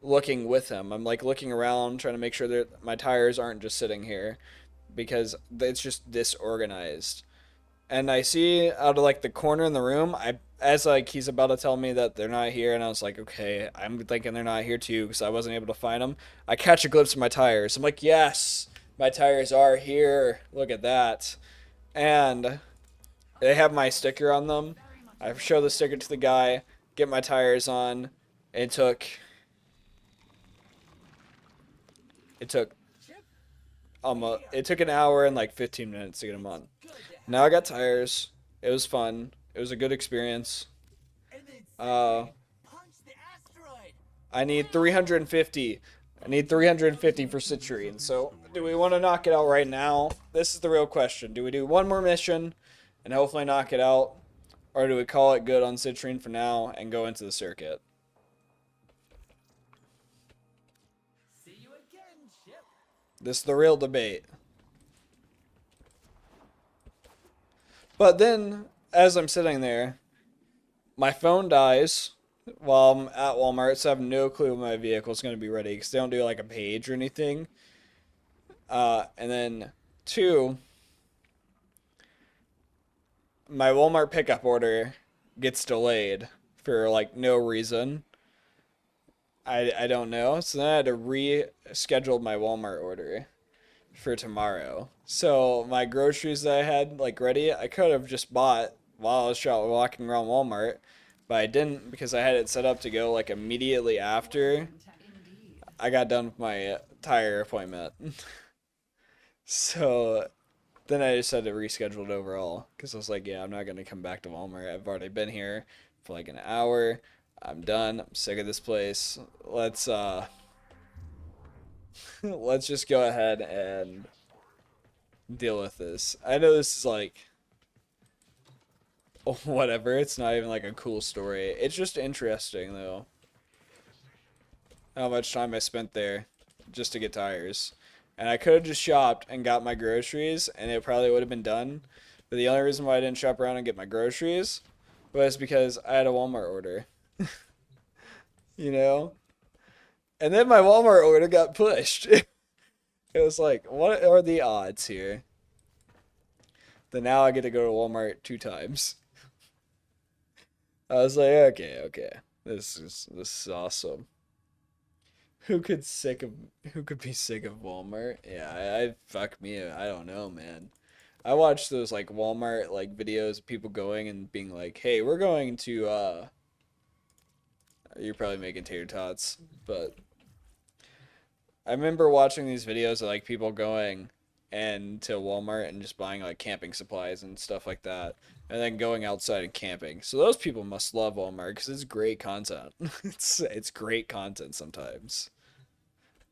looking with them. I'm like looking around, trying to make sure that my tires aren't just sitting here because it's just disorganized. And I see out of like the corner in the room, as like he's about to tell me that they're not here, and I was like, okay, I'm thinking they're not here too because I wasn't able to find them. I catch a glimpse of my tires. I'm like, yes, my tires are here. Look at that. And they have my sticker on them. I show the sticker to the guy, get my tires on. It took an hour and like 15 minutes to get them on. Now I got tires. It was fun. It was a good experience. I need 350. I need 350 for Citrine. So, do we want to knock it out right now? This is the real question. Do we do one more mission and hopefully knock it out? Or do we call it good on Citrine for now and go into the circuit? See you again, Chip. This is the real debate. But then, as I'm sitting there, my phone dies. while I'm at Walmart, so I have no clue when my vehicle's going to be ready because they don't do like a page or anything. And then two, my Walmart pickup order gets delayed for like no reason. I don't know. So then I had to reschedule my Walmart order for tomorrow. So my groceries that I had like ready, I could have just bought while I was walking around Walmart, but I didn't because I had it set up to go like immediately after Indeed. I got done with my tire appointment. So then I just had to reschedule it overall because I was like, yeah, I'm not gonna come back to Walmart. I've already been here for like an hour. I'm done. I'm sick of this place. Let's just go ahead and deal with this. I know this is like whatever. It's not even like a cool story. It's just interesting though. How much time I spent there just to get tires. And I could have just shopped and got my groceries and it probably would have been done. But the only reason why I didn't shop around and get my groceries was because I had a Walmart order. You know? And then my Walmart order got pushed. It was like, what are the odds here? Then now I get to go to Walmart 2 times. I was like, okay. This is awesome. Who could be sick of Walmart? Yeah, I fuck me. I don't know, man. I watch those like Walmart like videos of people going and being like, "Hey, we're going to you're probably making tater tots, but I remember watching these videos of like people going and to Walmart and just buying like camping supplies and stuff like that, and then going outside and camping. So those people must love Walmart because it's great content. It's great content sometimes.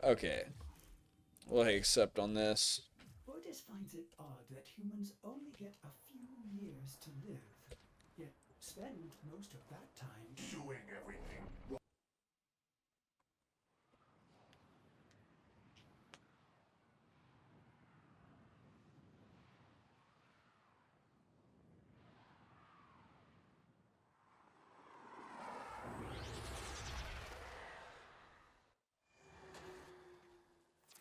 Okay, we'll accept on this. Otis finds it odd that humans only get a few years to live, yet spend most of that time Doing everything.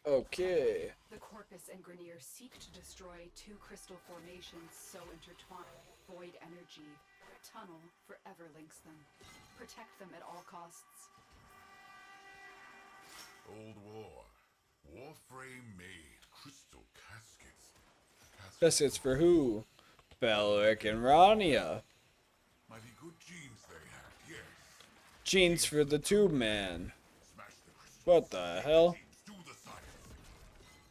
Okay. The Corpus and Grenier seek to destroy two crystal formations so intertwined. Void energy. A tunnel forever links them. Protect them at all costs. Old war. Warframe made crystal caskets. Caskets for who? Belric and Rania. Mighty good genes they had, yes. Jeans for the Tube Man. Smash the crystal. What the hell? Genes do the science.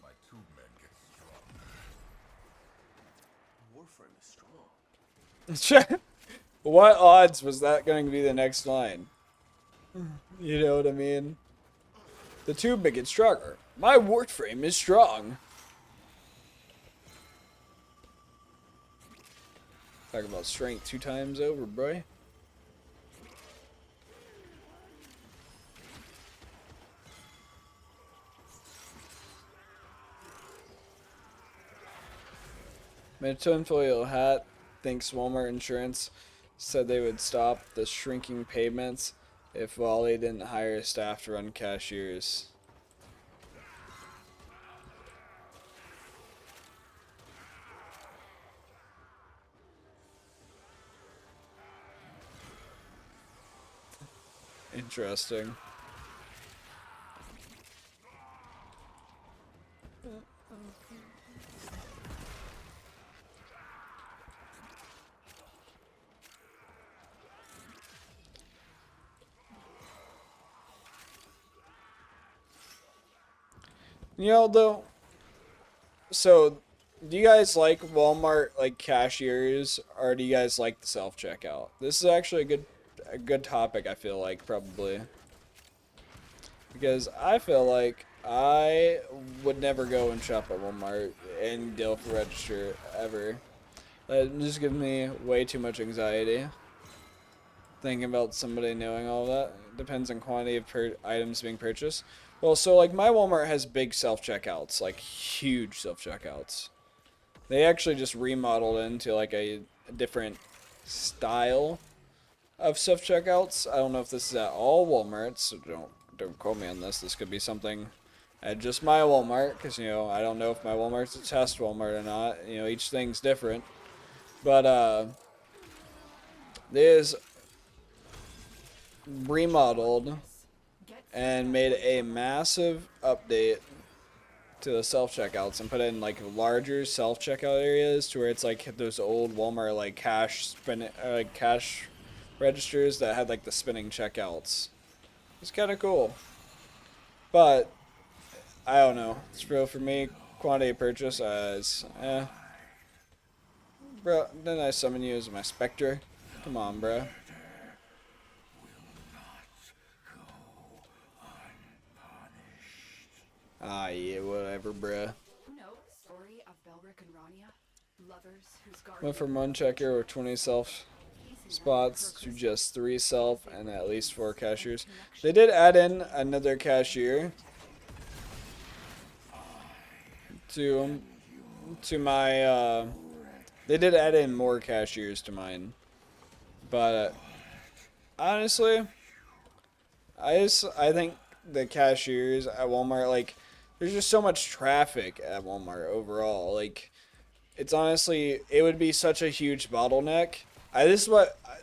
My tube men get strong. Warframe is strong. What odds was that going to be the next line? You know what I mean? The tube may get stronger. My Warframe is strong. Talk about strength 2 times over, bro. My tinfoil hat thinks Walmart Insurance said they would stop the shrinking payments if Wally didn't hire staff to run cashiers. Interesting. You know, though, so do you guys like Walmart like cashiers, or do you guys like the self-checkout? This is actually a good topic, I feel like, probably. Because I feel like I would never go and shop at Walmart and deal for register ever. That just gives me way too much anxiety. Thinking about somebody knowing all that. Depends on quantity of items being purchased. Well, so like my Walmart has big self-checkouts, like huge self-checkouts. They actually just remodeled into like a different style. of self checkouts. I don't know if this is at all Walmarts, so don't quote me on this. This could be something at just my Walmart, because I don't know if my Walmart's a test Walmart or not. Each thing's different. But there's remodeled and made a massive update to the self-checkouts and put in like larger self-checkout areas to where it's like those old Walmart like cash registers that had like the spinning checkouts. It's kind of cool, but I don't know. It's real for me. Quantity purchase as bro. Didn't I summon you as my specter? Come on, bro. Ah, yeah, whatever, bruh. No story of Belric and Rania, lovers whose Went from one checker with 20 self spots to just 3 self and at least 4 cashiers. They did add in another cashier to my they did add in more cashiers to mine, but honestly I think the cashiers at Walmart, like, there's just so much traffic at Walmart overall. Like, it's honestly, it would be such a huge bottleneck.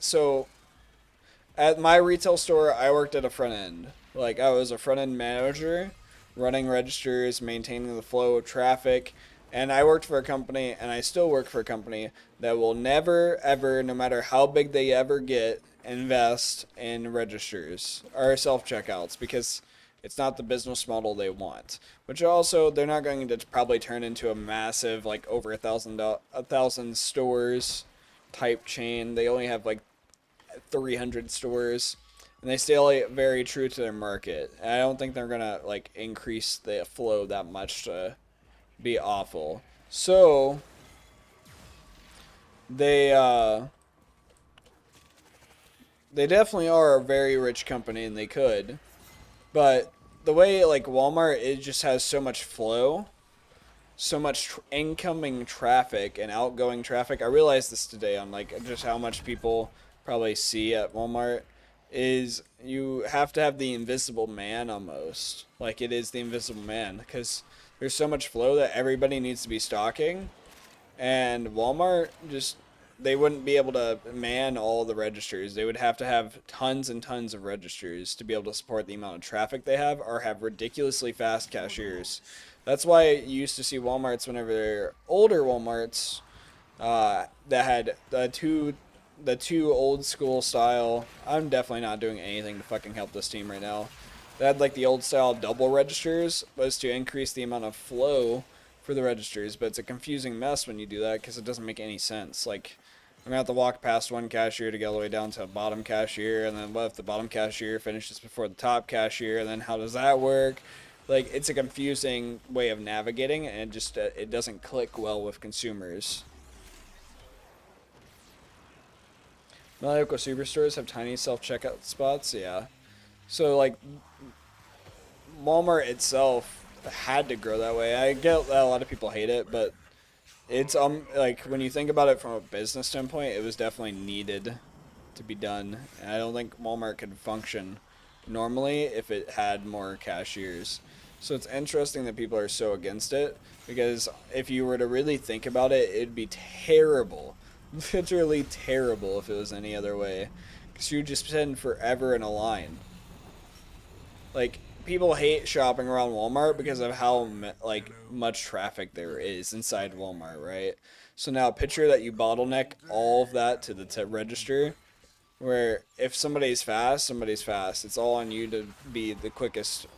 So at my retail store, I worked at a front end. Like, I was a front end manager, running registers, maintaining the flow of traffic. And I worked for a company, and I still work for a company that will never, ever, no matter how big they ever get, invest in registers or self-checkouts, because it's not the business model they want. Which also, they're not going to probably turn into a massive, like, over 1,000 stores type chain. They only have like 300 stores, and they stay very true to their market. And I don't think they're gonna like increase the flow that much to be awful. So they definitely are a very rich company, and they could. But the way like Walmart, it just has so much flow, so much incoming traffic and outgoing traffic. I realized this today on like just how much people probably see at Walmart is you have to have the invisible man almost. Like, it is the invisible man, because there's so much flow that everybody needs to be stocking, and Walmart just, they wouldn't be able to man all the registers. They would have to have tons and tons of registers to be able to support the amount of traffic they have, or have ridiculously fast cashiers. That's why you used to see Walmarts, whenever they're older Walmarts, that had the two old school style. I'm definitely not doing anything to fucking help this team right now. They had like the old style double registers, was to increase the amount of flow for the registers, but it's a confusing mess when you do that, because it doesn't make any sense. Like, I'm gonna have to walk past one cashier to get all the way down to a bottom cashier, and then what if the bottom cashier finishes before the top cashier, and then how does that work? Like, it's a confusing way of navigating, and it just it doesn't click well with consumers. Local superstores have tiny self-checkout spots, yeah. So, like, Walmart itself had to grow that way. I get that a lot of people hate it, but it's, like, when you think about it from a business standpoint, it was definitely needed to be done. And I don't think Walmart could function normally if it had more cashiers. So it's interesting that people are so against it, because if you were to really think about it, it'd be terrible. Literally terrible if it was any other way, because you just spend forever in a line. Like, people hate shopping around Walmart because of how like much traffic there is inside Walmart, right? So now picture that you bottleneck all of that to the register, where if somebody's fast, somebody's fast. It's all on you to be the quickest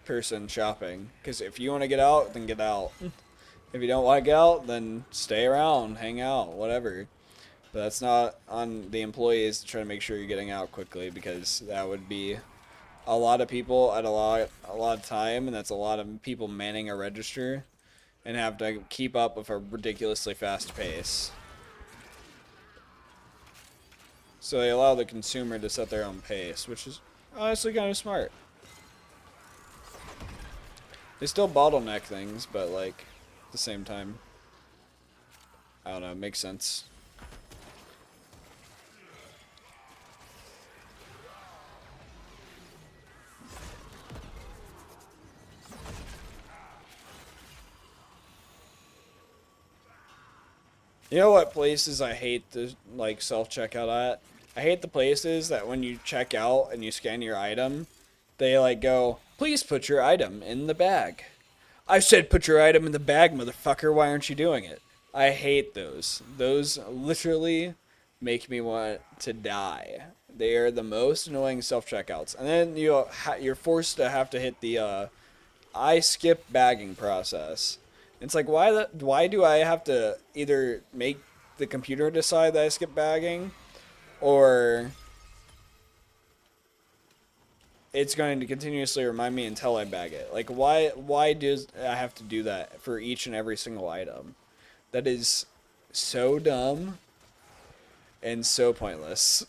person shopping, because if you want to get out, then get out. If you don't want to get out, then stay around, hang out, whatever. But that's not on the employees to try to make sure you're getting out quickly, because that would be a lot of people at a lot of time, and that's a lot of people manning a register and have to keep up with a ridiculously fast pace. So they allow the consumer to set their own pace, which is honestly kind of smart. They still bottleneck things, but like at the same time, I don't know, it makes sense. You know what places I hate to like self-checkout at? I hate the places that when you check out and you scan your item, they like go, "Please put your item in the bag." I said put your item in the bag, motherfucker. Why aren't you doing it? I hate those. Those literally make me want to die. They are the most annoying self-checkouts. And then you're forced to have to hit the I skip bagging process. It's like why do I have to either make the computer decide that I skip bagging, or it's going to continuously remind me until I bag it? Like why does I have to do that for each and every single item? That is so dumb and so pointless.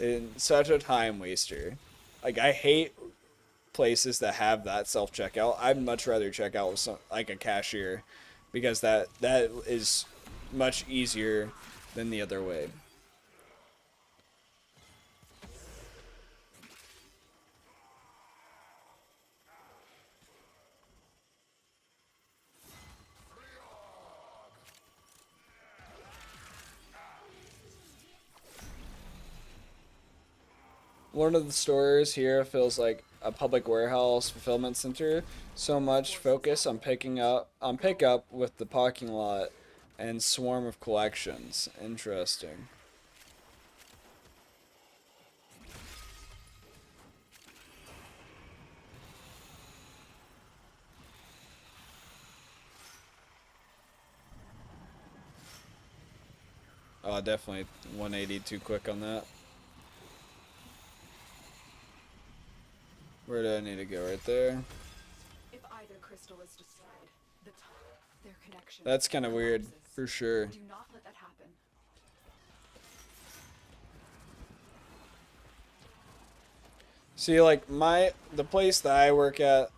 And such a time waster. Like I hate places that have that self checkout. I'd much rather check out with like a cashier, because that is much easier than the other way. One of the stores here feels like a public warehouse fulfillment center. So much focus on pickup with the parking lot and swarm of collections. Interesting. Oh, definitely 180 too quick on that. Where do I need to go? Right there. If either crystal is destroyed, their connection. That's kind of weird, collapses. for sure. Do not let that happen. See, like the place that I work at,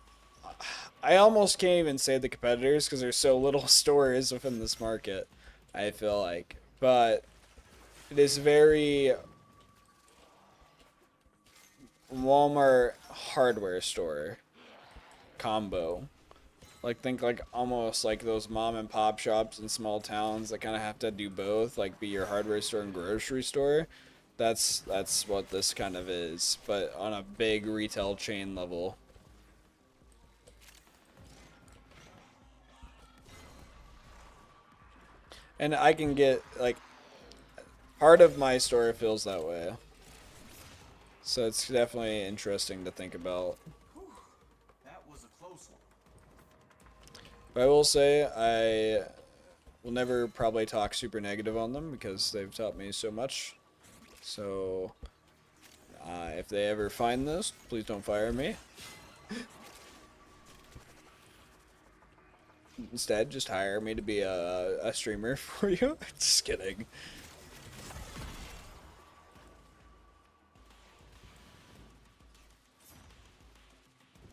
I almost can't even say the competitors because there's so little stores within this market, I feel like. But it is very Walmart hardware store combo. Like think like almost like those mom and pop shops in small towns that kind of have to do both, like be your hardware store and grocery store. That's what this kind of is, but on a big retail chain level. And I can get like part of my store feels that way. So it's definitely interesting to think about. That was a close one. But I will say I will never probably talk super negative on them because they've taught me so much. So if they ever find this, please don't fire me. Instead, just hire me to be a streamer for you. Just kidding.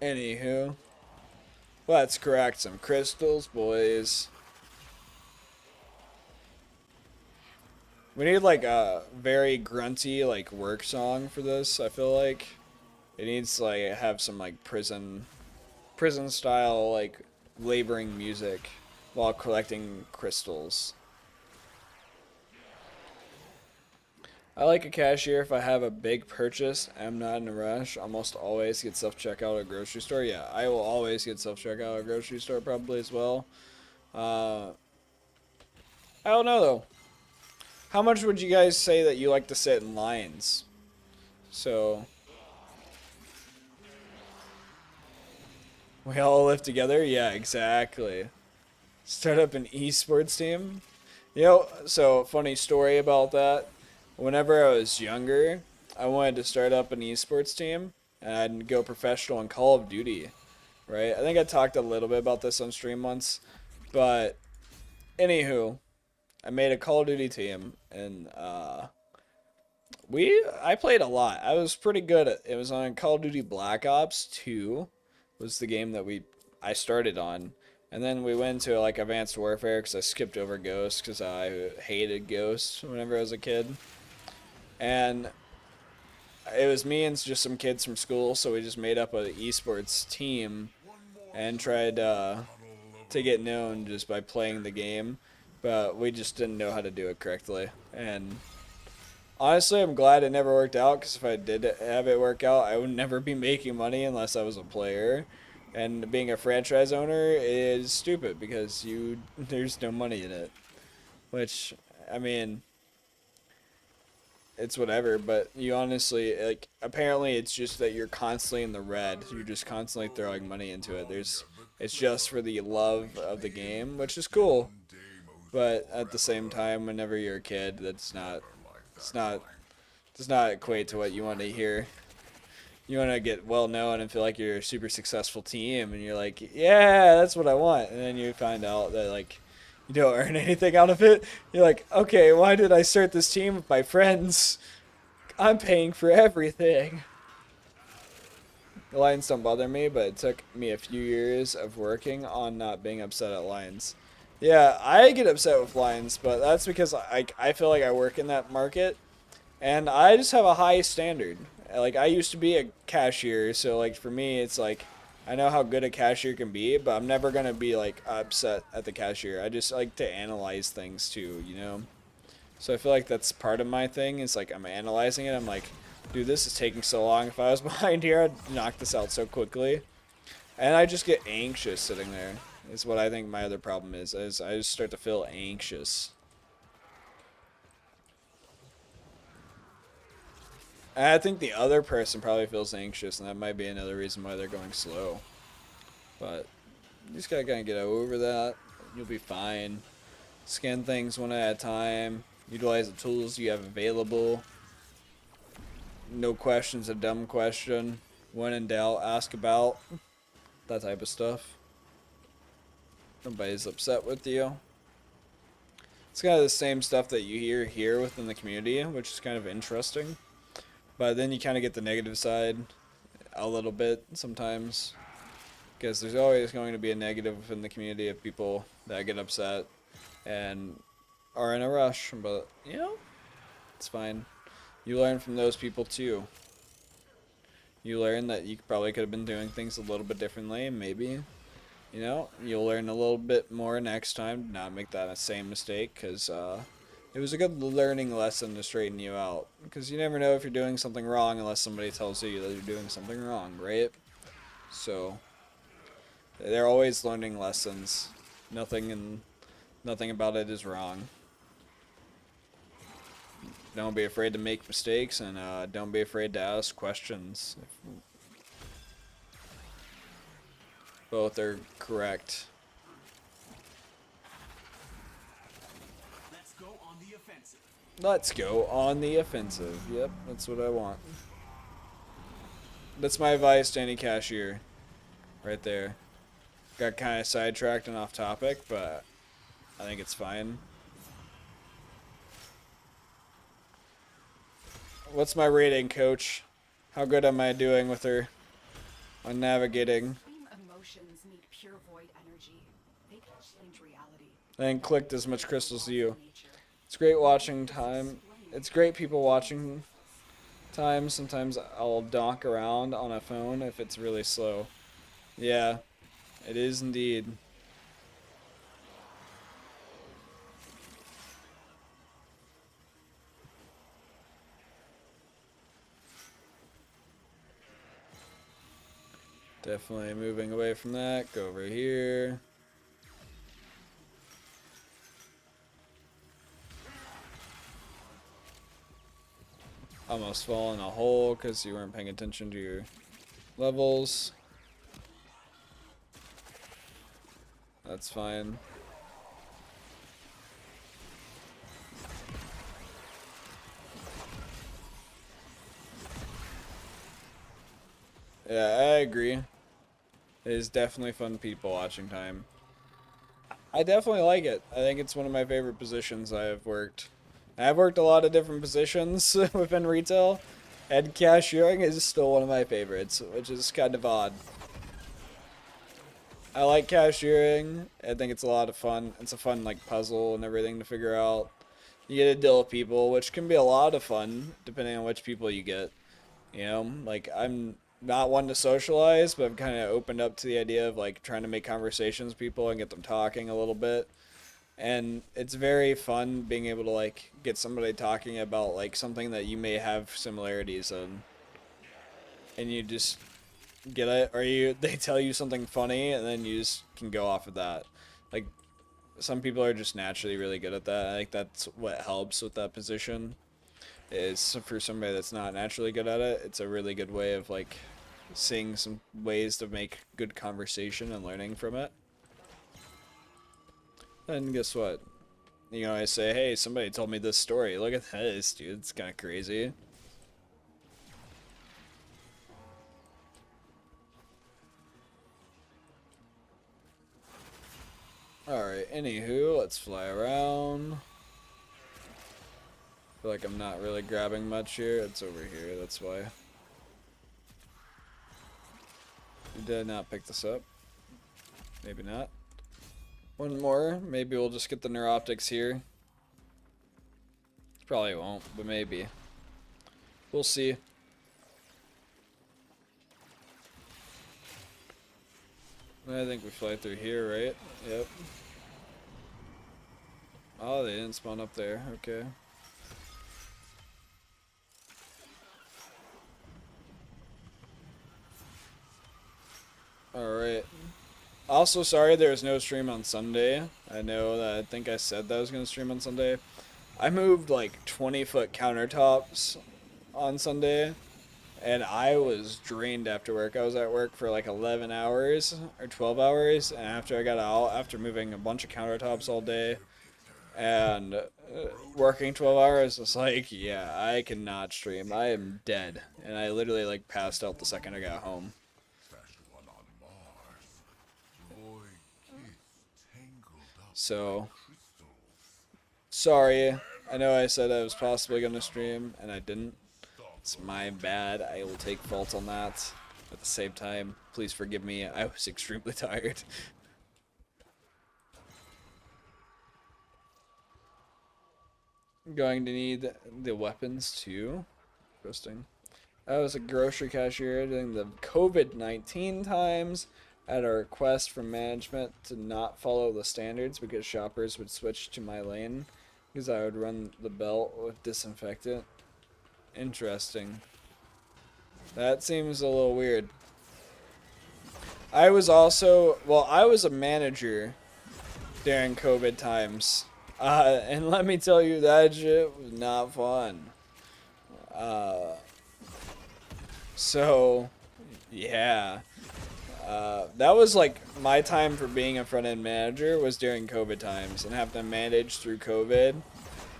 Anywho, let's crack some crystals, boys. We need like a very grunty like work song for this. I feel like it needs to like have some like prison style like laboring music while collecting crystals. I like a cashier if I have a big purchase. I'm not in a rush. Almost always get self-checkout at a grocery store. Yeah, I will always get self-checkout at a grocery store probably as well. I don't know though. How much would you guys say that you like to sit in lines? So we all live together? Yeah, exactly. Start up an esports team? You know, so funny story about that. Whenever I was younger, I wanted to start up an esports team and I'd go professional in Call of Duty, right? I think I talked a little bit about this on stream once, but anywho, I made a Call of Duty team and I played a lot. I was pretty good at it. Was on Call of Duty Black Ops 2 was the game that I started on. And then we went to like Advanced Warfare because I skipped over Ghost because I hated Ghost whenever I was a kid. And it was me and just some kids from school, so we just made up an esports team and tried to get known just by playing the game. but we just didn't know how to do it correctly. And honestly, I'm glad it never worked out, because if I did have it work out, I would never be making money unless I was a player. And being a franchise owner is stupid because there's no money in it. Which, I mean, it's whatever, but you honestly, like, apparently it's just that you're constantly in the red. You're just constantly throwing money into it. It's just for the love of the game, which is cool. But at the same time, whenever you're a kid, it's not, does not equate to what you want to hear. You want to get well known and feel like you're a super successful team, and you're like, yeah, that's what I want. And then you find out that, like, you don't earn anything out of it. You're like, okay, why did I start this team with my friends? I'm paying for everything. The lines don't bother me, but it took me a few years of working on not being upset at lines. Yeah, I get upset with lines, but that's because I feel like I work in that market, and I just have a high standard. Like, I used to be a cashier, so, like, for me, it's like, I know how good a cashier can be, but I'm never gonna be, like, upset at the cashier. I just like to analyze things, too, you know? So I feel like that's part of my thing, is, like, I'm analyzing it, I'm like, dude, this is taking so long. If I was behind here, I'd knock this out so quickly. And I just get anxious sitting there, is what I think my other problem is I just start to feel anxious. And I think the other person probably feels anxious, and that might be another reason why they're going slow. But you just gotta kind of get over that. You'll be fine. Scan things one at a time. Utilize the tools you have available. No question's a dumb question. When in doubt, ask about. That type of stuff. Nobody's upset with you. It's kind of the same stuff that you hear here within the community, which is kind of interesting. But then you kind of get the negative side a little bit sometimes. Because there's always going to be a negative in the community of people that get upset and are in a rush. But, you know, it's fine. You learn from those people too. You learn that you probably could have been doing things a little bit differently, and maybe, you know, you'll learn a little bit more next time, not make that same mistake, because it was a good learning lesson to straighten you out. Because you never know if you're doing something wrong unless somebody tells you that you're doing something wrong, right? So, they're always learning lessons. Nothing about it is wrong. Don't be afraid to make mistakes, and don't be afraid to ask questions. Both are correct. Let's go on the offensive. Let's go on the offensive. Yep, that's what I want. That's my advice to any cashier. Right there. Got kind of sidetracked and off topic, but I think it's fine. What's my rating, coach? How good am I doing with her on navigating? Emotions need pure void energy. They can change reality. I ain't clicked as much crystals as you. It's great watching time. It's great people watching time. Sometimes I'll donk around on a phone if it's really slow. Yeah, it is indeed. Definitely moving away from that. Go over here. Almost fall in a hole because you weren't paying attention to your levels. That's fine. Yeah, I agree. It is definitely fun people watching time. I definitely like it. I think it's one of my favorite positions I have worked. I've worked a lot of different positions within retail, and cashiering is still one of my favorites, which is kind of odd. I like cashiering. I think it's a lot of fun. It's a fun, like, puzzle and everything to figure out. You get to deal with people, which can be a lot of fun, depending on which people you get. You know, like, I'm not one to socialize, but I've kind of opened up to the idea of, like, trying to make conversations with people and get them talking a little bit. And it's very fun being able to like get somebody talking about like something that you may have similarities in, and you just get it, or they tell you something funny and then you just can go off of that. Like some people are just naturally really good at that. I think that's what helps with that position, is for somebody that's not naturally good at it, it's a really good way of like seeing some ways to make good conversation and learning from it. And guess what? You know, I say, hey, somebody told me this story. Look at this, dude. It's kind of crazy. Alright, anywho, let's fly around. Feel like I'm not really grabbing much here. It's over here, that's why. Did I not pick this up? Maybe not. One more. Maybe we'll just get the neuroptics here. Probably won't, but maybe. We'll see. I think we fly through here, right? Yep. Oh, they didn't spawn up there. Okay. Alright. Also, sorry there was no stream on Sunday. I know that I think I said that I was going to stream on Sunday. I moved like 20-foot countertops on Sunday, and I was drained after work. I was at work for like 11 hours or 12 hours, and after I got out, after moving a bunch of countertops all day and working 12 hours, it's like, yeah, I cannot stream. I am dead. And I literally like passed out the second I got home. So, sorry. I know I said I was possibly going to stream, and I didn't. It's my bad. I will take fault on that. At the same time, please forgive me. I was extremely tired. I'm going to need the weapons too. Interesting. I was a grocery cashier during the COVID-19 times. I had a request from management to not follow the standards because shoppers would switch to my lane because I would run the belt with disinfectant. Interesting. That seems a little weird. I was also, well, I was a manager during COVID times. And let me tell you, that shit was not fun. So, yeah. That was like my time for being a front-end manager was during COVID times and having to manage through COVID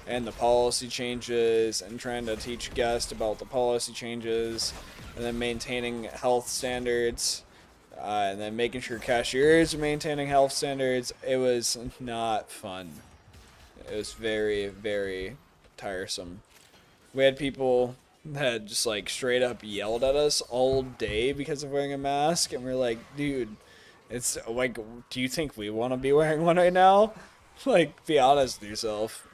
and the policy changes and trying to teach guests about the policy changes and then maintaining health standards and then making sure cashiers are maintaining health standards. It was not fun. It was very, very tiresome. We had people that just like straight up yelled at us all day because of wearing a mask, and we're like, dude, it's like, do you think we want to be wearing one right now? Like, be honest with yourself.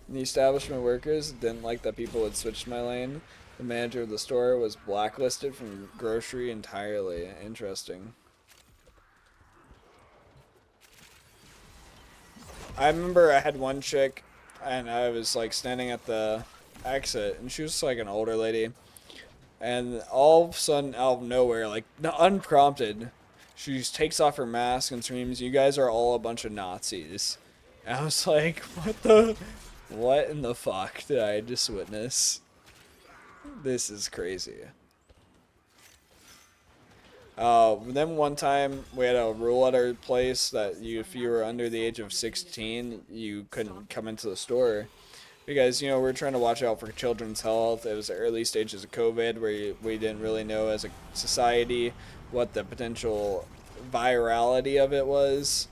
The establishment workers didn't like that people would switch to my lane. The manager of the store was blacklisted from grocery entirely. Interesting. I remember I had one chick, and I was like standing at the exit, and she was like an older lady, and all of a sudden, out of nowhere, like unprompted, she just takes off her mask and screams, "You guys are all a bunch of Nazis." And I was like, what in the fuck did I just witness? This is crazy. Then one time we had a rule at our place that if you were under the age of 16, you couldn't come into the store because, you know, we're trying to watch out for children's health. It was the early stages of COVID where we didn't really know as a society what the potential virality of it was.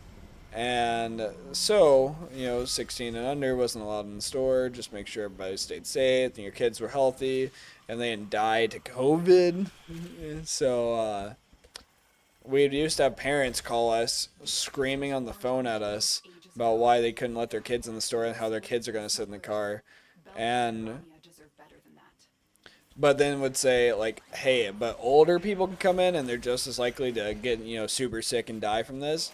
And so, you know, 16 and under wasn't allowed in the store. Just make sure everybody stayed safe and your kids were healthy and they didn't die to COVID. So, we used to have parents call us screaming on the phone at us about why they couldn't let their kids in the store and how their kids are going to sit in the car. And but then would say like, hey, but older people can come in and they're just as likely to get, super sick and die from this.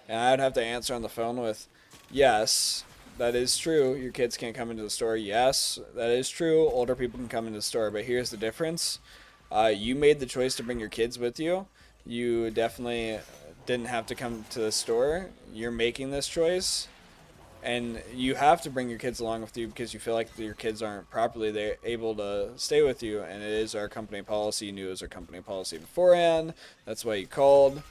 And I'd have to answer on the phone with, yes, that is true. Your kids can't come into the store. Yes, that is true. Older people can come into the store, but here's the difference. You made the choice to bring your kids with you. You definitely didn't have to come to the store. You're making this choice. And you have to bring your kids along with you because you feel like your kids aren't properly able to stay with you. And it is our company policy. You knew it was our company policy beforehand. That's why you called.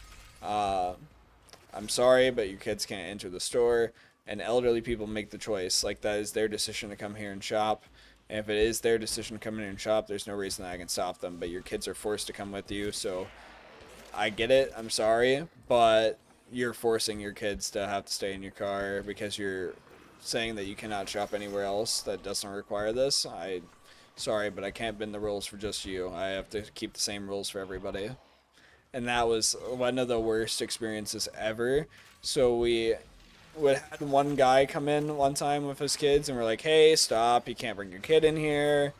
I'm sorry, but your kids can't enter the store. And elderly people make the choice. Like, that is their decision to come here and shop. And if it is their decision to come in and shop, there's no reason that I can stop them. But your kids are forced to come with you. So I get it. I'm sorry. But you're forcing your kids to have to stay in your car because you're saying that you cannot shop anywhere else that doesn't require this. Sorry, but I can't bend the rules for just you. I have to keep the same rules for everybody. And that was one of the worst experiences ever. So we had one guy come in one time with his kids, and we're like, hey, stop, you can't bring your kid in here.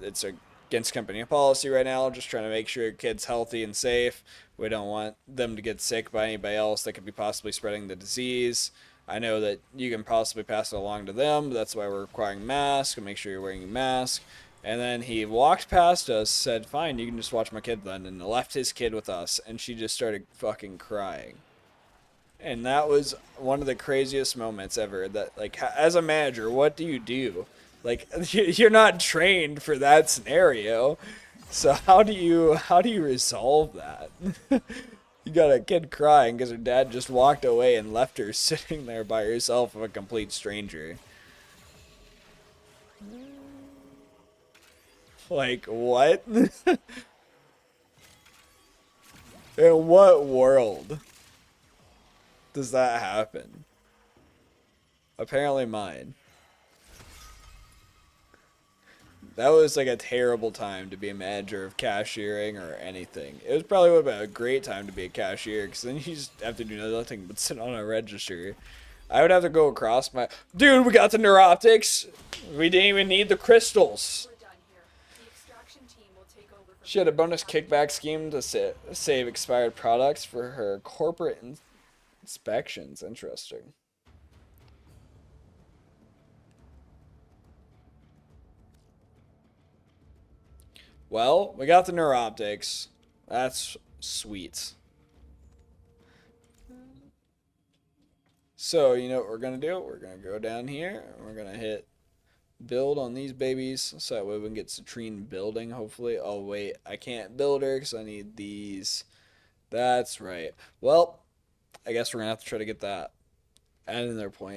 It's against company policy right now, just trying to make sure your kid's healthy and safe. We don't want them to get sick by anybody else that could be possibly spreading the disease. I know that you can possibly pass it along to them, but that's why we're requiring masks, and make sure you're wearing a mask. And then he walked past us, said, fine, you can just watch my kid then, and left his kid with us, and she just started fucking crying. And that was one of the craziest moments ever. That, like, as a manager, what do you do? Like, you're not trained for that scenario. So how do you resolve that? You got a kid crying because her dad just walked away and left her sitting there by herself with a complete stranger. Like, what? In what world does that happen? Apparently mine. That was like a terrible time to be a manager of cashiering or anything. It was probably would have been a great time to be a cashier because then you just have to do nothing but sit on a register. I would have to go across my... Dude, we got the neuroptics. We didn't even need the crystals. We're done here. The extraction team will take over from She had a bonus kickback scheme to save expired products for her corporate inspections. Interesting. Well, we got the neuroptics. That's sweet. So, you know what we're going to do? We're going to go down here, and we're going to hit build on these babies, so that way we can get Citrine building, hopefully. Oh, wait, I can't build her because I need these. That's right. Well, I guess we're going to have to try to get that at another point.